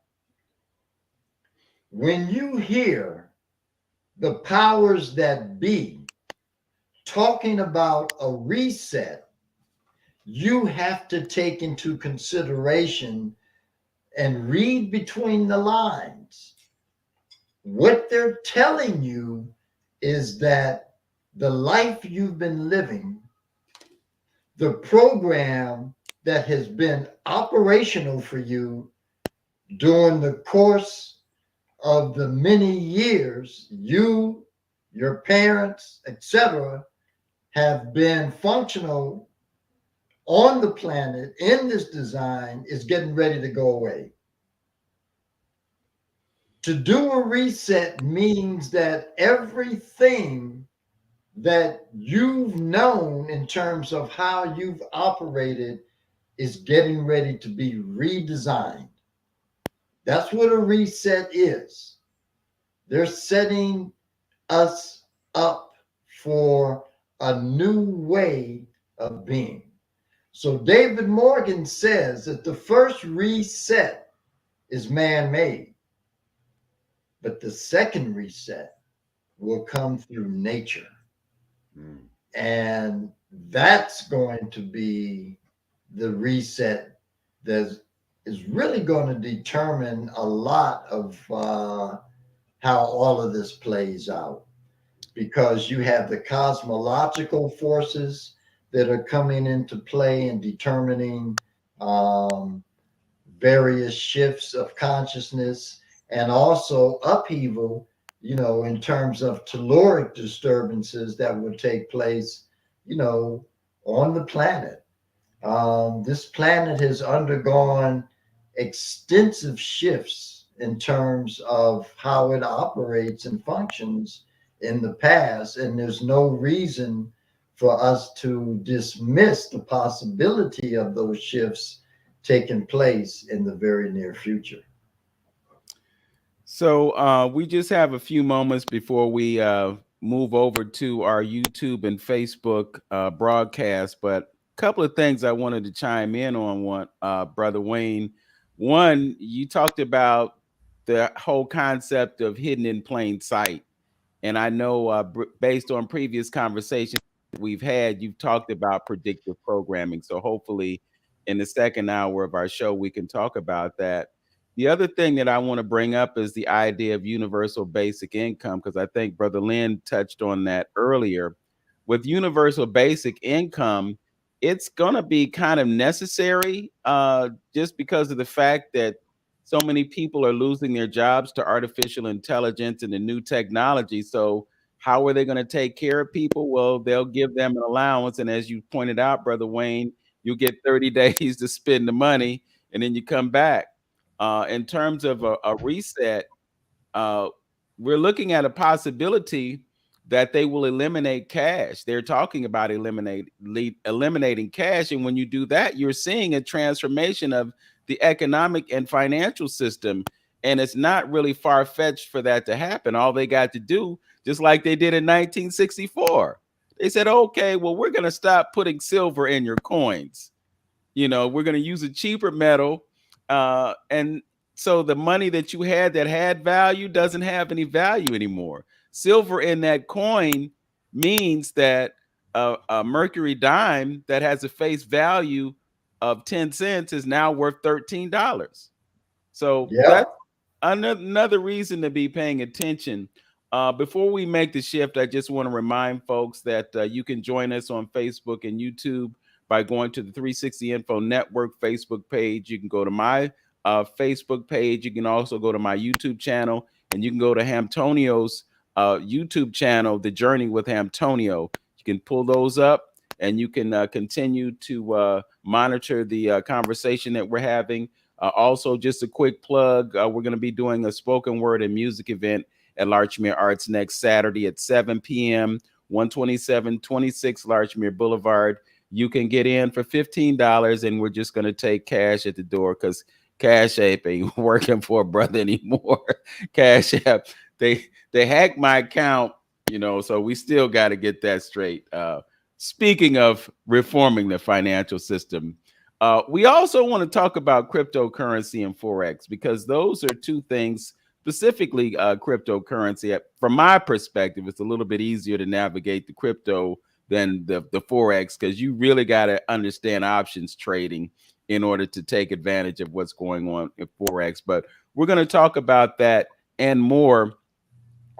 when you hear the powers that be talking about a reset, you have to take into consideration and read between the lines. What they're telling you is that the life you've been living, the program that has been operational for you during the course of the many years you, your parents, etc., have been functional on the planet in this design is getting ready to go away. To do a reset means that everything that you've known in terms of how you've operated is getting ready to be redesigned. That's what a reset is. They're setting us up for a new way of being. So David Morgan says that the first reset is man-made, but the second reset will come through nature. Mm. And that's going to be the reset that is really going to determine a lot of how all of this plays out. Because you have the cosmological forces that are coming into play and determining um, various shifts of consciousness and also upheaval, in terms of telluric disturbances that would take place, on the planet. This planet has undergone extensive shifts in terms of how it operates and functions in the past, and there's no reason for us to dismiss the possibility of those shifts taking place in the very near future. So we just have a few moments before we move over to our YouTube and Facebook broadcast. But a couple of things I wanted to chime in on, Brother Wayne. One, you talked about the whole concept of hidden in plain sight. And I know based on previous conversations we've had, you've talked about predictive programming. So hopefully in the second hour of our show, we can talk about that. The other thing that I want to bring up is the idea of universal basic income, because I think Brother Lynn touched on that earlier. With universal basic income, it's going to be kind of necessary just because of the fact that so many people are losing their jobs to artificial intelligence and the new technology. So how are they going to take care of people? Well, they'll give them an allowance. And as you pointed out, Brother Wayne, you'll get 30 days to spend the money and then you come back. In terms of a reset, uh, we're looking at a possibility that they will eliminate cash. They're talking about eliminating cash. And when you do that, you're seeing a transformation of the economic and financial system. And it's not really far-fetched for that to happen. All they got to do, just like they did in 1964, they said, okay, well, we're going to stop putting silver in your coins. We're going to use a cheaper metal. And so the money that you that had value doesn't have any value anymore. Silver in that coin means that a mercury dime that has a face value of 10 cents is now worth $13. So Yeah. that's another reason to be paying attention. Before we make the shift, I just want to remind folks that you can join us on Facebook and YouTube by going to the 360 Info Network Facebook page. You can go to my Facebook page. You can also go to my YouTube channel, and you can go to Hamtonio's YouTube channel, The Journey with Hamtonio. You can pull those up, and you can continue to monitor the conversation that we're having. Also, just a quick plug, we're going to be doing a spoken word and music event at Larchmere Arts next Saturday at 7 p.m., 12726 Larchmere Boulevard. You can get in for $15, and we're just going to take cash at the door because Cash App ain't working for a brother anymore. Cash App, they hacked my account, so we still got to get that straight. Speaking of reforming the financial system, we also want to talk about cryptocurrency and Forex because those are two things, specifically cryptocurrency. From my perspective, it's a little bit easier to navigate the crypto than the Forex because you really got to understand options trading in order to take advantage of what's going on in Forex. But we're going to talk about that and more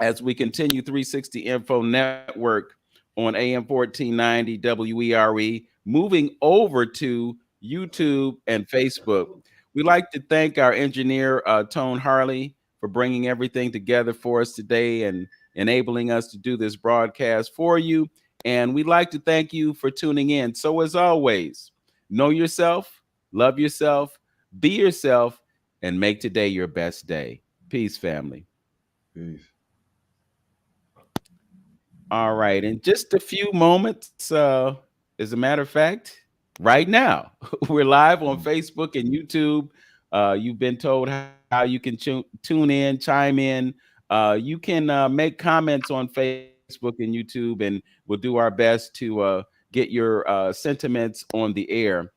as we continue 360 Info Network on AM 1490 WERE, moving over to YouTube and Facebook. We'd like to thank our engineer, Tone Harley, for bringing everything together for us today and enabling us to do this broadcast for you. And we'd like to thank you for tuning in. So, as always, know yourself, love yourself, be yourself, and make today your best day. Peace, family. Peace. All right. In just a few moments, as a matter of fact, right now, we're live on Facebook and YouTube. You've been told how you can tune in, chime in. You can make comments on Facebook and YouTube, and we'll do our best to get your sentiments on the air.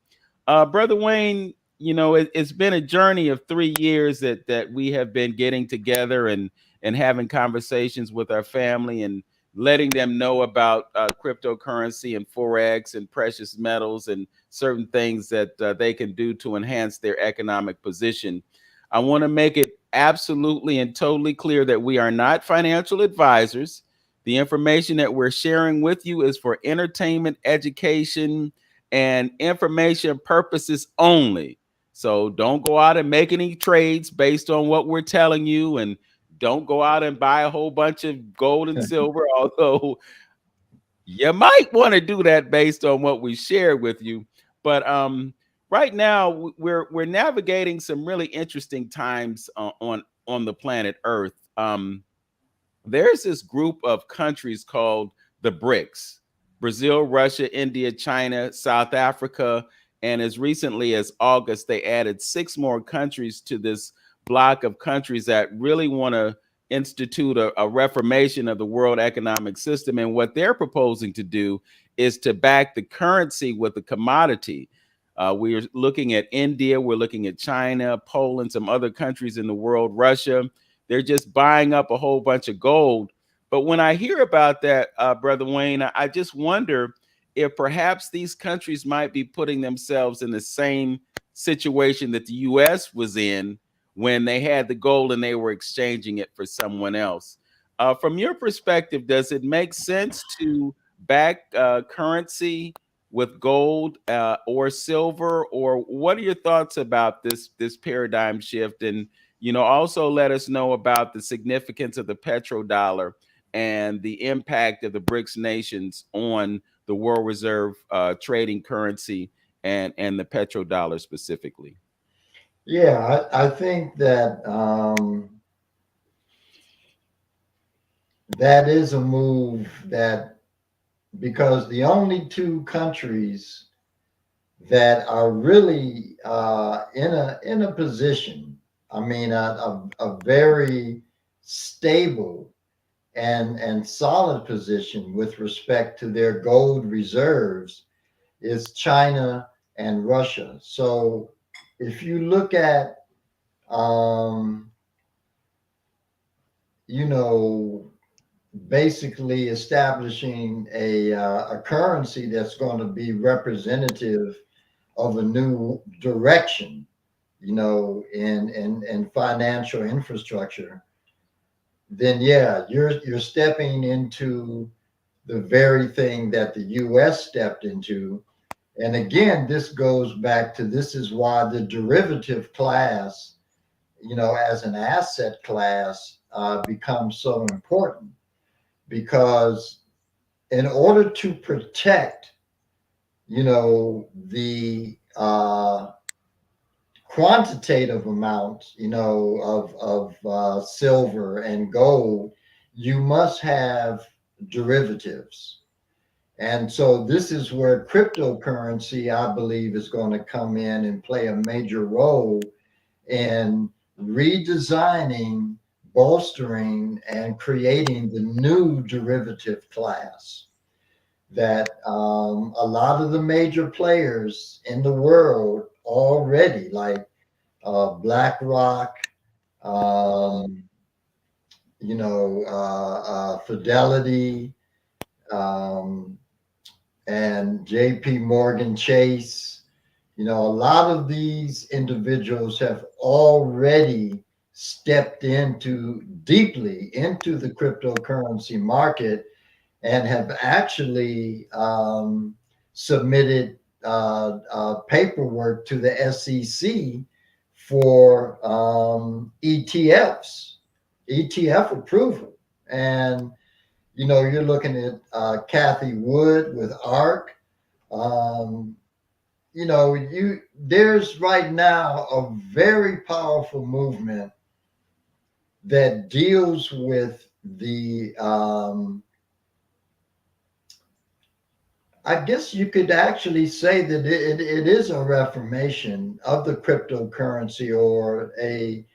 Brother Wayne, it's been a journey of 3 years that we have been getting together and having conversations with our family and letting them know about cryptocurrency and Forex and precious metals and certain things that they can do to enhance their economic position. I want to make it absolutely and totally clear that we are not financial advisors. The information that we're sharing with you is for entertainment, education, and information purposes only. So don't go out and make any trades based on what we're telling you, and don't go out and buy a whole bunch of gold and silver, although you might want to do that based on what we shared with you. But right now we're navigating some really interesting times on the planet Earth. There's this group of countries called the BRICS: Brazil, Russia, India, China, South Africa. And as recently as August, they added 6 more countries to this block of countries that really want to institute a reformation of the world economic system. And what they're proposing to do is to back the currency with a commodity. We're looking at India, we're looking at China, Poland, some other countries in the world, Russia. They're just buying up a whole bunch of gold. But when I hear about that, Brother Wayne, I just wonder if perhaps these countries might be putting themselves in the same situation that the U.S. was in when they had the gold and they were exchanging it for someone else. From your perspective, does it make sense to back currency with gold or silver, or what are your thoughts about this paradigm shift? And also let us know about the significance of the petrodollar and the impact of the BRICS nations on the world reserve trading currency and the petrodollar specifically. Yeah, I think that that is a move that, because the only two countries that are really in a position, I mean, a very stable and solid position with respect to their gold reserves is China and Russia. So if you look at um, you know basically establishing a currency that's going to be representative of a new direction, in financial infrastructure, then yeah, you're stepping into the very thing that the US stepped into. And again, this goes back to, this is why the derivative class, as an asset class, becomes so important, because in order to protect the quantitative amount, of silver and gold, you must have derivatives. And so this is where cryptocurrency, I believe, is going to come in and play a major role in redesigning, bolstering, and creating the new derivative class that a lot of the major players in the world already, like BlackRock, um, Fidelity, um, and JP Morgan Chase. A lot of these individuals have already stepped into deeply into the cryptocurrency market and have actually submitted paperwork to the SEC for ETF approval. And you're looking at Kathy Wood with ARC. Um, there's right now a very powerful movement that deals with the I guess you could actually say that it is a reformation of the cryptocurrency, or a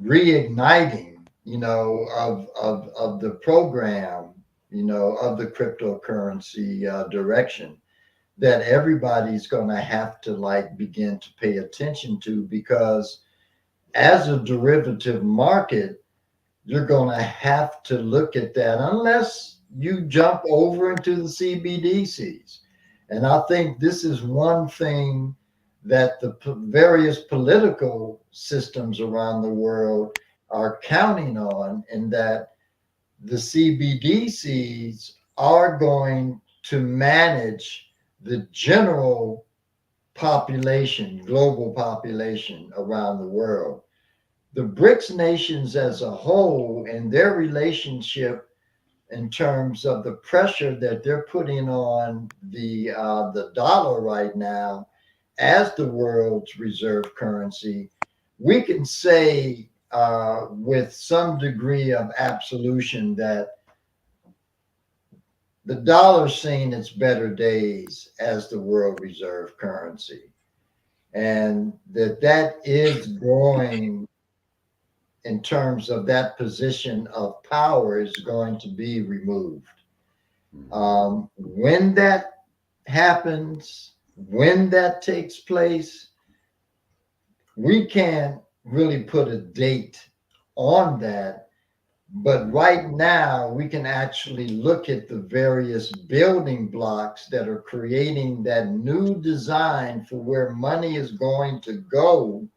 reigniting, of the program, of the cryptocurrency direction that everybody's going to have to like begin to pay attention to, because as a derivative market, you're going to have to look at that unless you jump over into the CBDCs. And I think this is one thing that the various political systems around the world are counting on, in that the CBDCs are going to manage the general population, global population around the world. The BRICS nations as a whole, and their relationship in terms of the pressure that they're putting on the dollar right now as the world's reserve currency, we can say with some degree of absolution that the dollar's seen its better days as the world reserve currency, and that is going, in terms of that position of power, is going to be removed. When that happens, when that takes place, we can't really put a date on that. But right now, we can actually look at the various building blocks that are creating that new design for where money is going to go,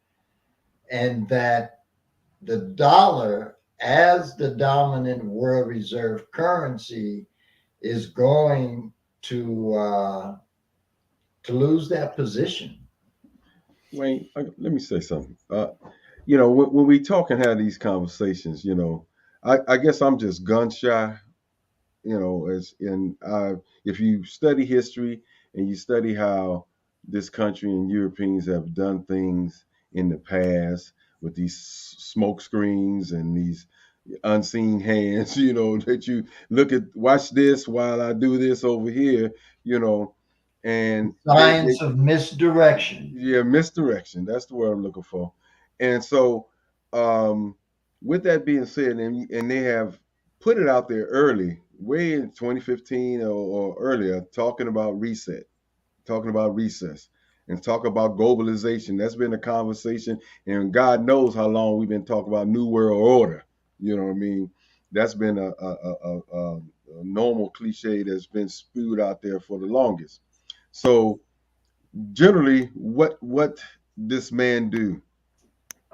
and that the dollar, as the dominant world reserve currency, is going to lose that position. Wayne, let me say something. When we talk and have these conversations, I guess I'm just gun shy. As in, if you study history and you study how this country and Europeans have done things in the past with these smoke screens and these unseen hands, that you look at, watch this while I do this over here, you know, and they Science of misdirection. yeah, misdirection. That's the word I'm looking for. And so, um, with that being said, and they have put it out there early, way in 2015 or earlier, talking about recess, and talk about globalization. That's been a conversation, and God knows how long we've been talking about New World Order. You know what I mean? That's been a normal cliche that's been spewed out there for the longest. So generally, what this man do?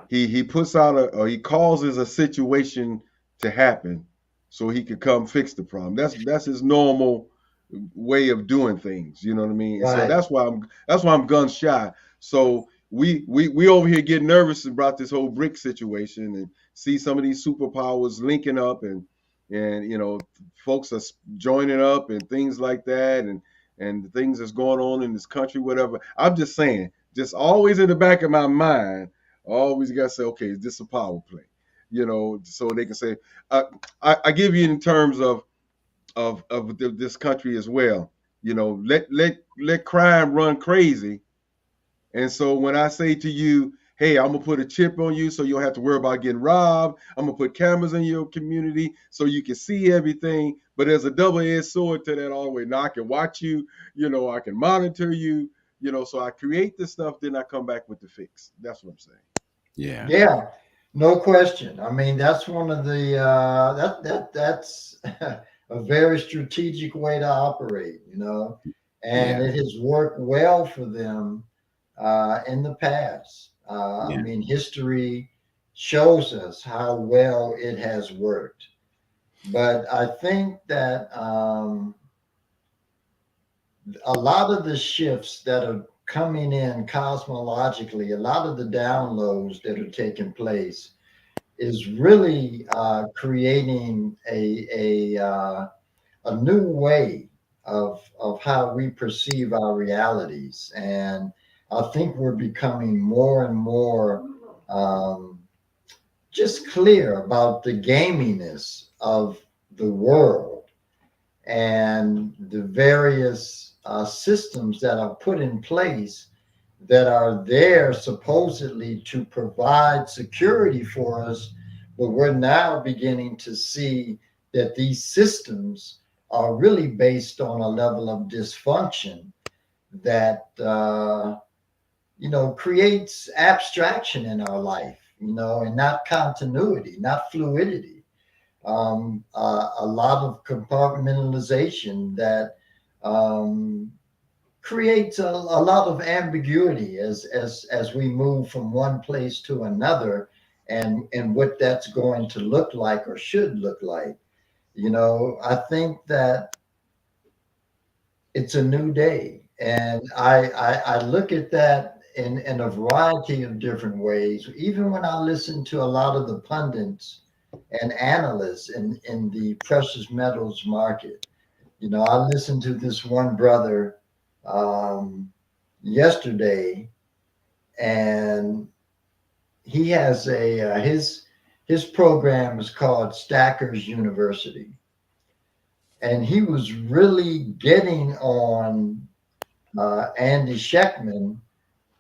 He puts out or he causes a situation to happen so he could come fix the problem. That's his normal way of doing things. You know what I mean? And so Right. that's why I'm gun shy. So we over here get nervous about this whole brick situation and see some of these superpowers linking up, and folks are joining up and things like that, and the things that's going on in this country, whatever. I'm just saying, just always in the back of my mind, I always got to say, okay, is this a power play? So they can say, uh, I give you in terms of this country as well. Let crime run crazy, and so when I say to you, hey, I'm gonna put a chip on you so you don't have to worry about getting robbed. I'm gonna put cameras in your community so you can see everything. But there's a double-edged sword to that always. Now I can watch you, I can monitor you, so I create this stuff, then I come back with the fix. That's what I'm saying. Yeah. Yeah, no question. I mean, that's one of the that's a very strategic way to operate, and Yeah. it has worked well for them in the past. I Yeah. mean, history shows us how well it has worked. But I think that a lot of the shifts that are coming in cosmologically, a lot of the downloads that are taking place is really creating a new way of how we perceive our realities, and I think we're becoming more and more um, just clear about the gaminess of the world and the various systems that are put in place that are there supposedly to provide security for us, but we're now beginning to see that these systems are really based on a level of dysfunction that creates abstraction in our life, and not continuity, not fluidity. A lot of compartmentalization that um, creates a lot of ambiguity as we move from one place to another, and what that's going to look like or should look like. I think that it's a new day, and I look at that in a variety of different ways. Even when I listen to a lot of the pundits and analysts in the precious metals market, I listened to this one brother um, yesterday, and he has his program is called Stackers University, and he was really getting on Andy Scheckman,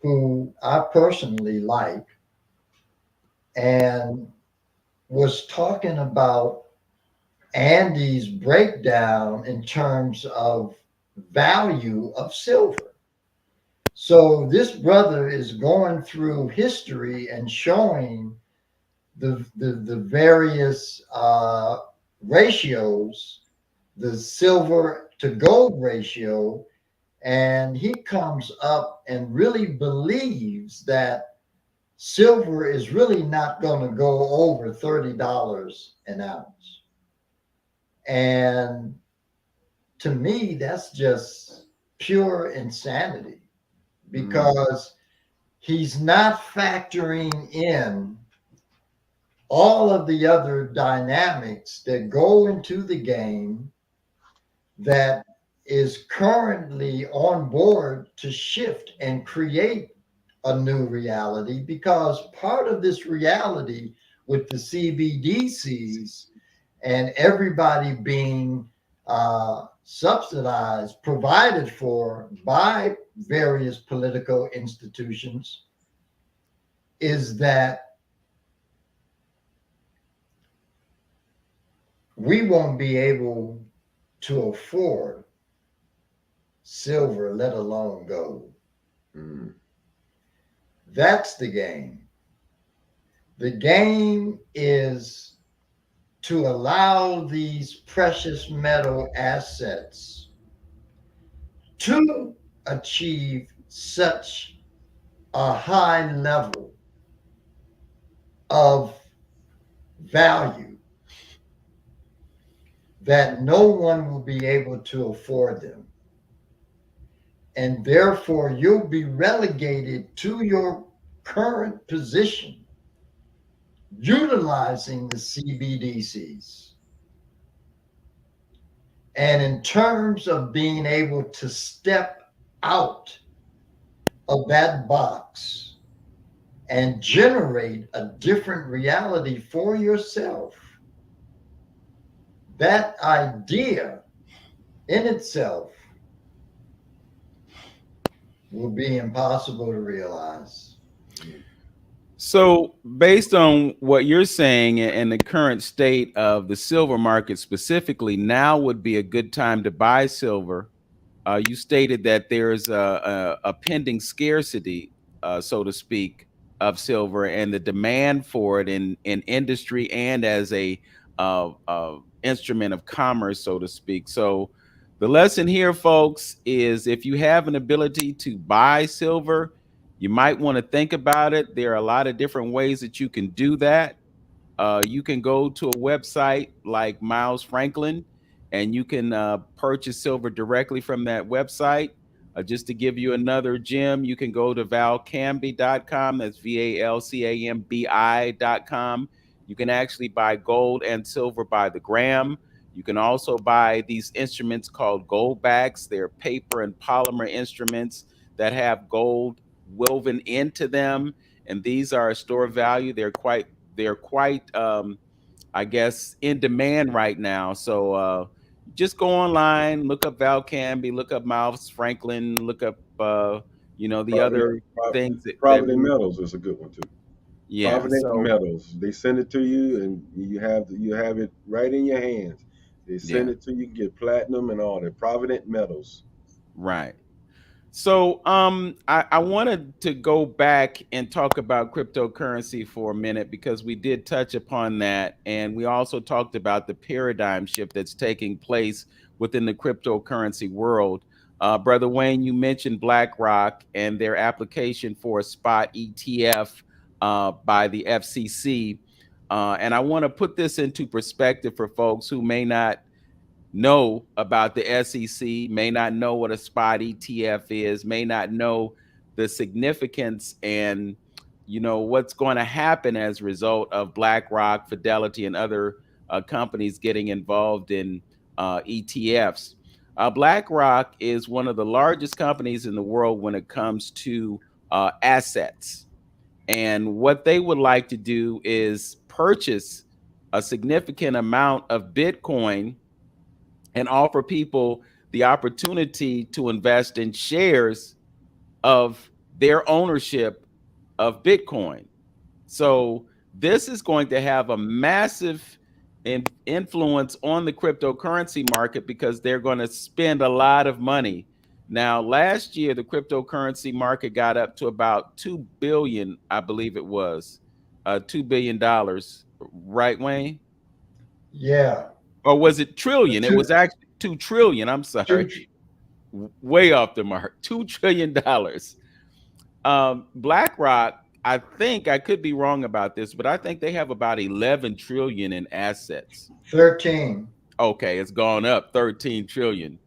who I personally like, and was talking about Andy's breakdown in terms of value of silver. So this brother is going through history and showing the various ratios, the silver to gold ratio, and he comes up and really believes that silver is really not going to go over $30 an ounce. And to me, that's just pure insanity Mm, because he's not factoring in all of the other dynamics that go into the game that is currently on board to shift and create a new reality, because part of this reality with the CBDCs and everybody being subsidized, provided for by various political institutions, is that we won't be able to afford silver, let alone gold. mm, That's the game. The game is to allow these precious metal assets to achieve such a high level of value that no one will be able to afford them. And therefore, you'll be relegated to your current position utilizing the CBDCs. And in terms of being able to step out of that box and generate a different reality for yourself, that idea in itself will be impossible to realize. So, based on what you're saying and the current state of the silver market specifically, now would be a good time to buy silver. You stated that there's a pending scarcity, so to speak, of silver, and the demand for it in industry and as a instrument of commerce, so to speak. So, the lesson here, folks, is if you have an ability to buy silver, you might want to think about it. There are a lot of different ways that you can do that. You can go to a website like Miles Franklin and you can purchase silver directly from that website. Just to give you another gem, you can go to valcamby.com. That's VALCAMBI.com. You can actually buy gold and silver by the gram. You can also buy these instruments called gold backs. They're paper and polymer instruments that have gold woven into them. And these are a store of value. They're quite I guess in demand right now. So just go online, look up Val Canby, look up Miles Franklin, look up the Provident, other things that Provident we Metals is a good one too. yeah. Provident So Metals. They send it to you, and you have it right in your hands. They send yeah, it to you, get platinum and all that. Provident Metals. right. So I wanted to go back and talk about cryptocurrency for a minute because we did touch upon that. And we also talked about the paradigm shift that's taking place within the cryptocurrency world. Brother Wayne, you mentioned BlackRock and their application for a spot ETF by the FCC. And I want to put this into perspective for folks who may not know about the SEC, may not know what a spot ETF is, may not know the significance and what's going to happen as a result of BlackRock, Fidelity, and other companies getting involved in ETFs. BlackRock is one of the largest companies in the world when it comes to assets. And what they would like to do is purchase a significant amount of Bitcoin and offer people the opportunity to invest in shares of their ownership of Bitcoin. So this is going to have a massive influence on the cryptocurrency market because they're going to spend a lot of money. Now, last year the cryptocurrency market got up to about 2 billion, I believe it was, $2 billion, right, Wayne? Yeah. Or was it The trillion? It two, was actually 2 trillion. I'm two, sorry, way off the mark. $2 trillion. BlackRock, I think I could be wrong about this, but I think they have about 11 trillion in assets. 13. Okay, it's gone up 13 trillion.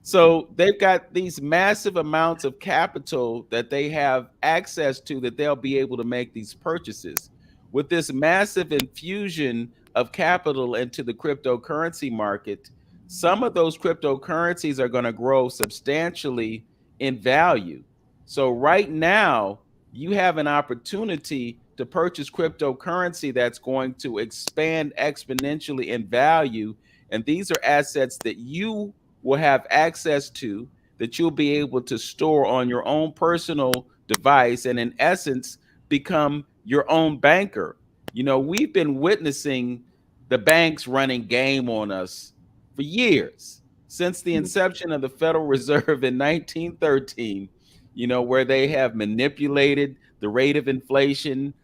So they've got these massive amounts of capital that they have access to that they'll be able to make these purchases. With this massive infusion of capital into the cryptocurrency market, some of those cryptocurrencies are going to grow substantially in value. So, right now, you have an opportunity to purchase cryptocurrency that's going to expand exponentially in value. And these are assets that you will have access to, that you'll be able to store on your own personal device and in essence become your own banker. We've been witnessing the banks running game on us for years, since the inception of the Federal Reserve in 1913, where they have manipulated the rate of inflation.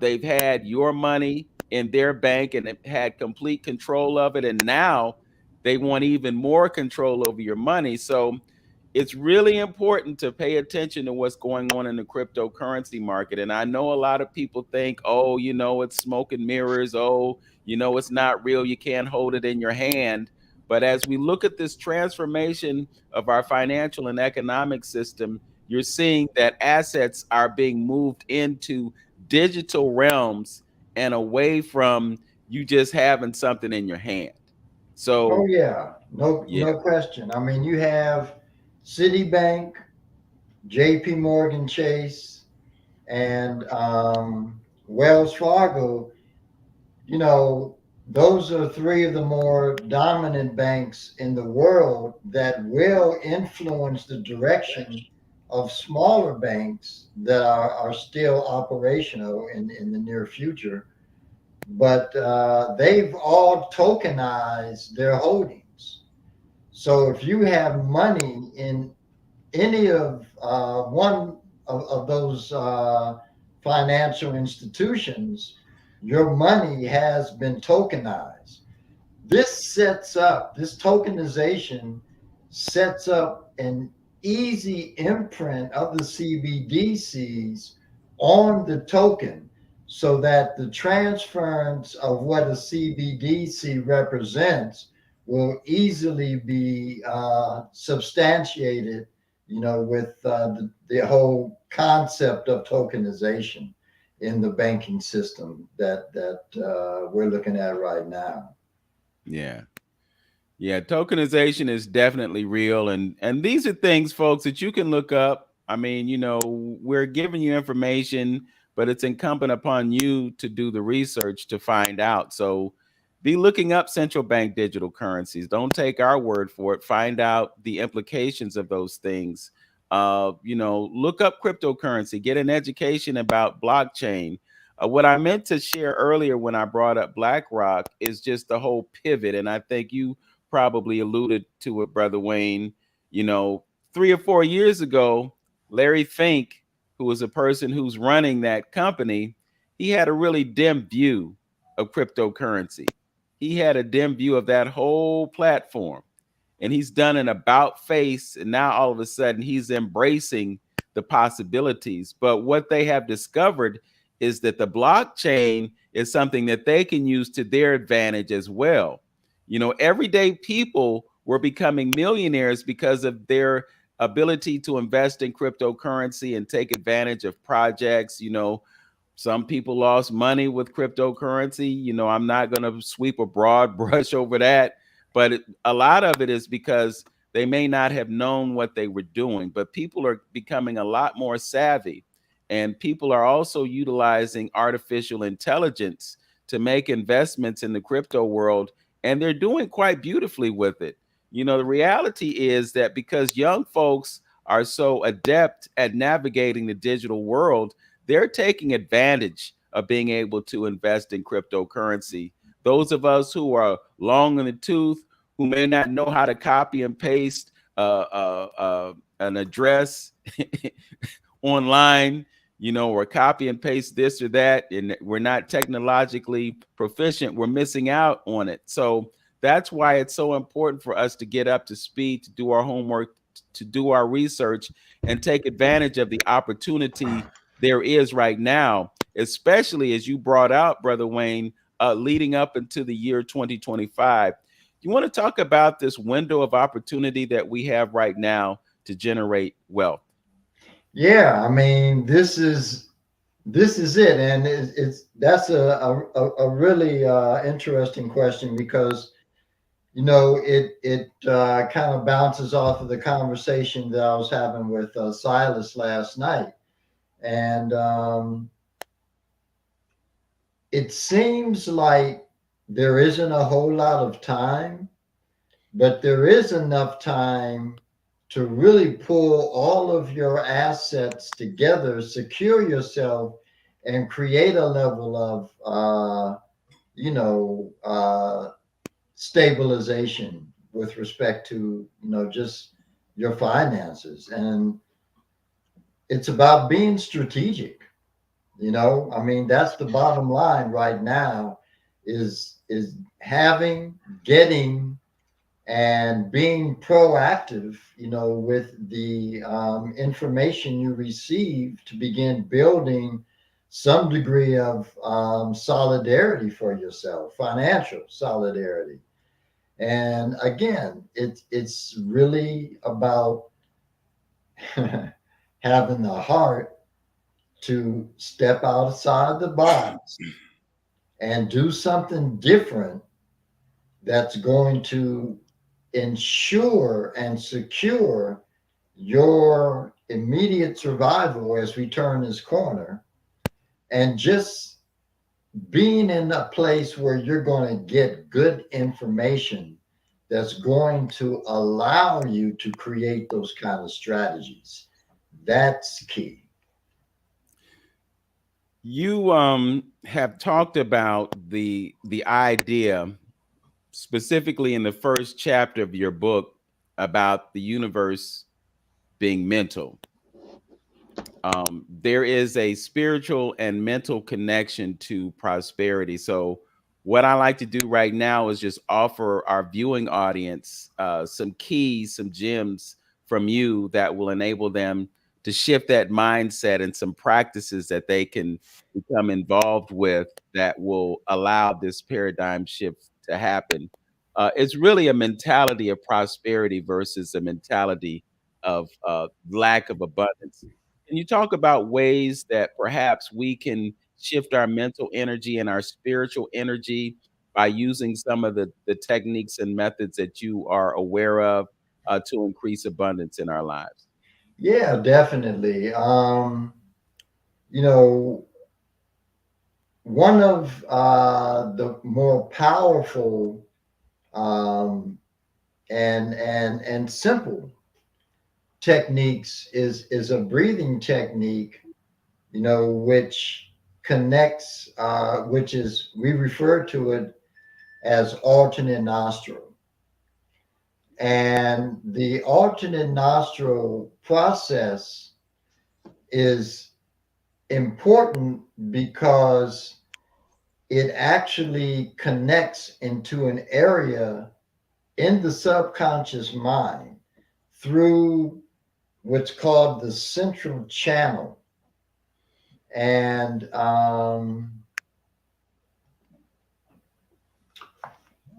They've had your money in their bank and have had complete control of it, and now they want even more control over your money. So it's really important to pay attention to what's going on in the cryptocurrency market. And I know a lot of people think, oh, it's smoke and mirrors. Oh, it's not real. You can't hold it in your hand. But as we look at this transformation of our financial and economic system, you're seeing that assets are being moved into digital realms and away from you just having something in your hand. Oh So yeah, yeah, no question. I mean, you have Citibank, J.P. Morgan Chase, and Wells Fargo. You know, those are three of the more dominant banks in the world that will influence the direction of smaller banks that are still operational in the near future. But they've all tokenized their holdings. So if you have money in any of one of those financial institutions, your money has been tokenized. This tokenization sets up an easy imprint of the CBDCs on the token so that the transference of what a CBDC represents will easily be substantiated, with the whole concept of tokenization in the banking system that we're looking at right now. yeah. Yeah, tokenization is definitely real, and these are things, folks, that you can look up. I mean, we're giving you information, but it's incumbent upon you to do the research to find out. So be looking up central bank digital currencies. Don't take our word for it. Find out the implications of those things. Look up cryptocurrency, get an education about blockchain. What I meant to share earlier when I brought up BlackRock is just the whole pivot, and I think you probably alluded to it, Brother Wayne. 3 or 4 years ago, Larry Fink, who was a person who's running that company, he had a really dim view of cryptocurrency. He had a dim view of that whole platform, and he's done an about face, and now all of a sudden he's embracing the possibilities. But what they have discovered is that the blockchain is something that they can use to their advantage as well. Everyday people were becoming millionaires because of their ability to invest in cryptocurrency and take advantage of projects. Some people lost money with cryptocurrency. I'm not going to sweep a broad brush over that, but a lot of it is because they may not have known what they were doing. But people are becoming a lot more savvy, and people are also utilizing artificial intelligence to make investments in the crypto world, and they're doing quite beautifully with it. The reality is that because young folks are so adept at navigating the digital world, they're taking advantage of being able to invest in cryptocurrency. Those of us who are long in the tooth, who may not know how to copy and paste an address online, or copy and paste this or that, and we're not technologically proficient, we're missing out on it. So that's why it's so important for us to get up to speed, to do our homework, to do our research, and take advantage of the opportunity there is right now, especially as you brought out, Brother Wayne, leading up into the year 2025. You want to talk about this window of opportunity that we have right now to generate wealth? Yeah, I mean, this is it, and it's that's a really interesting question because it kind of bounces off of the conversation that I was having with Silas last night, and it seems like there isn't a whole lot of time, but there is enough time to really pull all of your assets together, secure yourself, and create a level of, you know, uh, stabilization with respect to, just your finances. And it's about being strategic. I mean, that's the bottom line right now is having, getting, and being proactive, with the information you receive to begin building some degree of solidarity for yourself, financial solidarity. And again, it's really about having the heart to step outside the box and do something different that's going to ensure and secure your immediate survival as we turn this corner, and just being in a place where you're going to get good information that's going to allow you to create those kind of strategies. That's key. You have talked about the idea specifically in the first chapter of your book about the universe being mental. There is a spiritual and mental connection to prosperity. So, what I like to do right now is just offer our viewing audience some keys, some gems from you that will enable them to shift that mindset and some practices that they can become involved with that will allow this paradigm shift to happen. It's really a mentality of prosperity versus a mentality of lack of abundance. Can you talk about ways that perhaps we can shift our mental energy and our spiritual energy by using some of the techniques and methods that you are aware of to increase abundance in our lives? Yeah, definitely. You know, one of the more powerful um, and simple techniques is a breathing technique, which connects, which is, we refer to it as alternate nostril. And the alternate nostril process is important because it actually connects into an area in the subconscious mind through what's called the central channel. And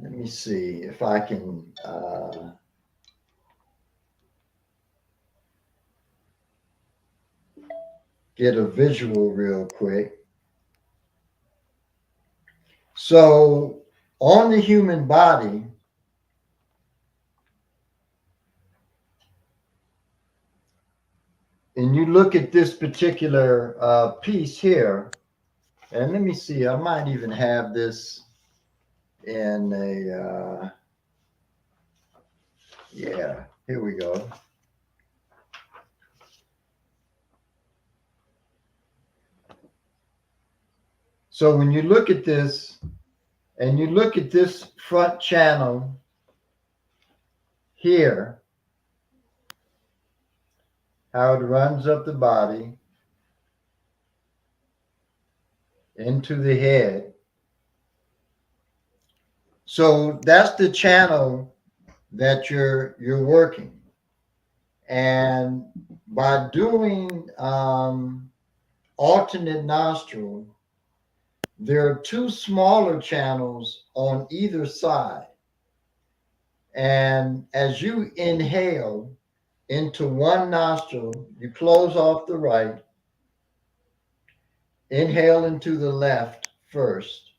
let me see if I can get a visual real quick. So, on the human body, and you look at this particular piece here, and let me see, I might even have this in yeah, here we go. So, when you look at this, and you look at this front channel here, how it runs up the body into the head. So that's the channel that you're working. And by doing alternate nostril, there are two smaller channels on either side. And as you inhale into one nostril, you close off the right, inhale into the left first.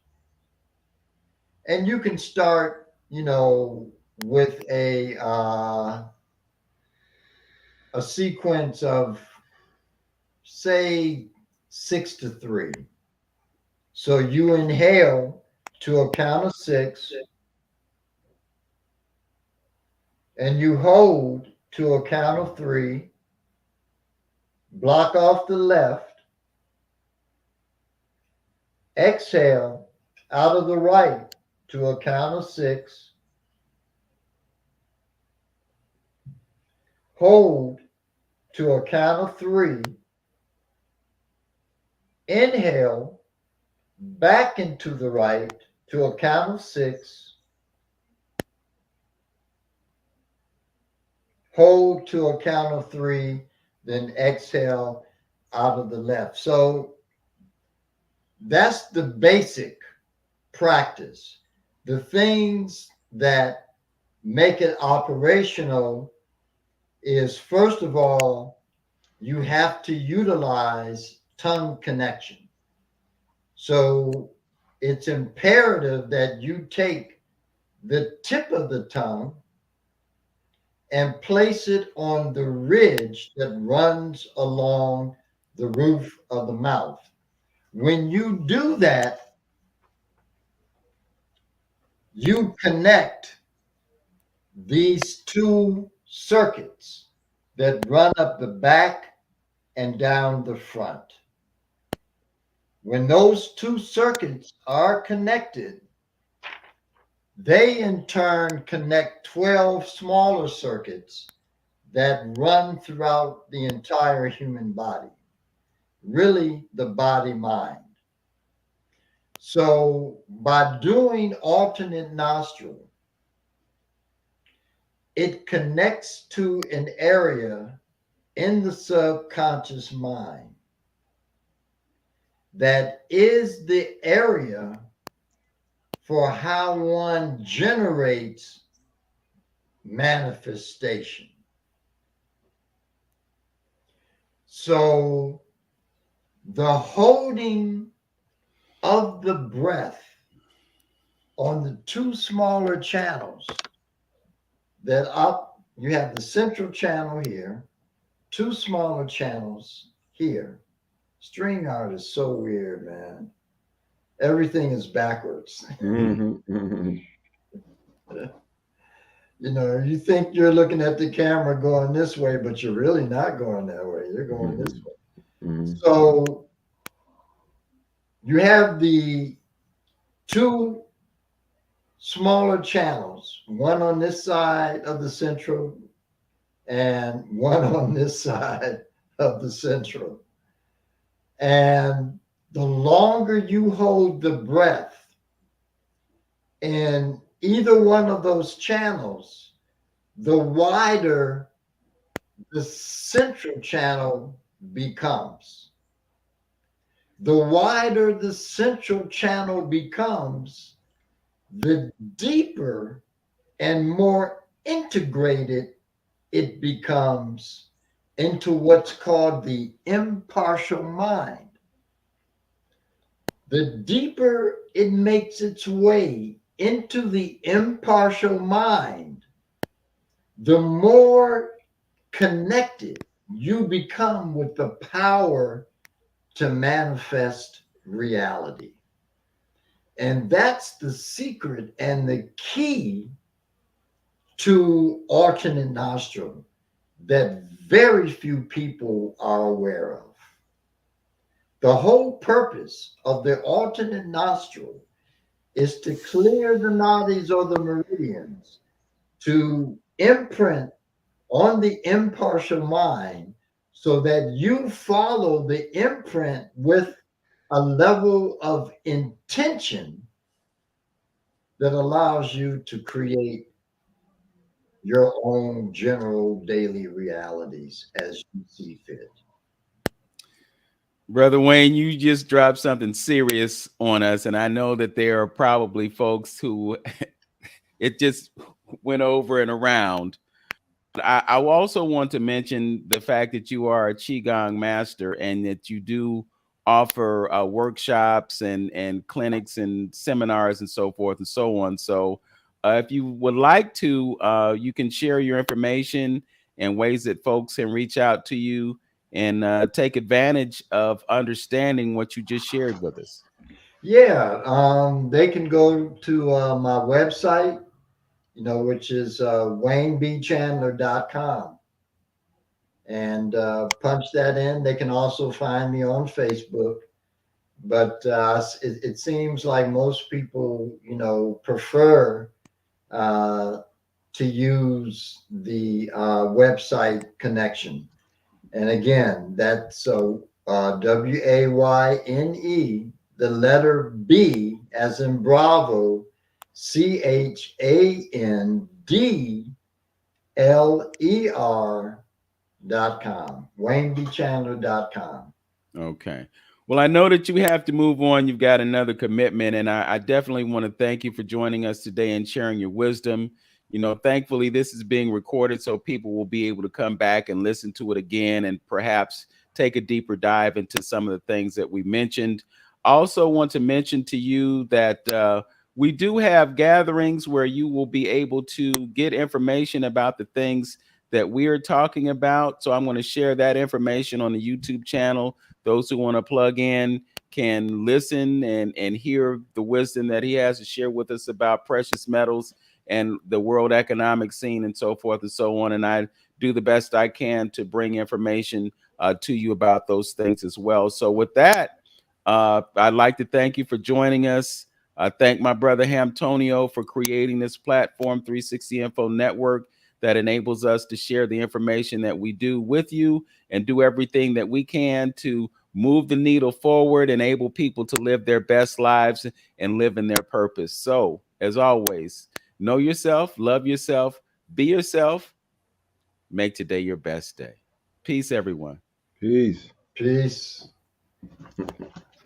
And you can start, with a sequence of, say, 6 to 3. So you inhale to a count of 6, and you hold to a count of 3, block off the left, exhale out of the right to a count of 6, hold to a count of 3, inhale back into the right to a count of 6, hold to a count of 3, then exhale out of the left. So that's the basic practice. The things that make it operational is, first of all, you have to utilize tongue connection. So it's imperative that you take the tip of the tongue and place it on the ridge that runs along the roof of the mouth. When you do that, you connect these two circuits that run up the back and down the front. When those two circuits are connected, they in turn connect 12 smaller circuits that run throughout the entire human body, really the body mind. So by doing alternate nostril, it connects to an area in the subconscious mind that is the area for how one generates manifestation. So the holding of the breath on the two smaller channels that up, you have the central channel here, two smaller channels here. String art is so weird, man. Everything is backwards. You know, you think you're looking at the camera going this way, but you're really not going that way. You're going this way. So you have the two smaller channels, one on this side of the central and one on this side of the central. And the longer you hold the breath in either one of those channels, the wider the central channel becomes. The wider the central channel becomes, the deeper and more integrated it becomes into what's called the impartial mind. The deeper it makes its way into the impartial mind, the more connected you become with the power to manifest reality. And that's the secret and the key to alternate nostril that very few people are aware of. The whole purpose of the alternate nostril is to clear the nadis or the meridians, to imprint on the impartial mind so that you follow the imprint with a level of intention that allows you to create your own general daily realities as you see fit. Brother Wayne, you just dropped something serious on us, and I know that there are probably folks who it just went over and around. I also want to mention the fact that you are a Qigong master and that you do offer workshops and clinics and seminars and so forth and so on. So if you would like to, you can share your information and ways that folks can reach out to you and take advantage of understanding what you just shared with us. Yeah, they can go to my website, which is waynebchandler.com, and punch that in. They can also find me on Facebook, but it seems like most people, prefer to use the website connection. And again, that's WAYNE, the letter B as in Bravo, CHANDLER.com, WayneBChandler.com. Okay. Well, I know that you have to move on. You've got another commitment, and I definitely want to thank you for joining us today and sharing your wisdom. Thankfully, this is being recorded so people will be able to come back and listen to it again and perhaps take a deeper dive into some of the things that we mentioned. I also want to mention to you that We do have gatherings where you will be able to get information about the things that we are talking about. So I'm going to share that information on the YouTube channel. Those who want to plug in can listen and hear the wisdom that he has to share with us about precious metals and the world economic scene and so forth and so on. And I do the best I can to bring information to you about those things as well. So with that, I'd like to thank you for joining us. I thank my brother Hamtonio for creating this platform, 360 Info Network, that enables us to share the information that we do with you and do everything that we can to move the needle forward, enable people to live their best lives and live in their purpose. So, as always, know yourself, love yourself, be yourself, make today your best day. Peace, everyone. Peace. Peace.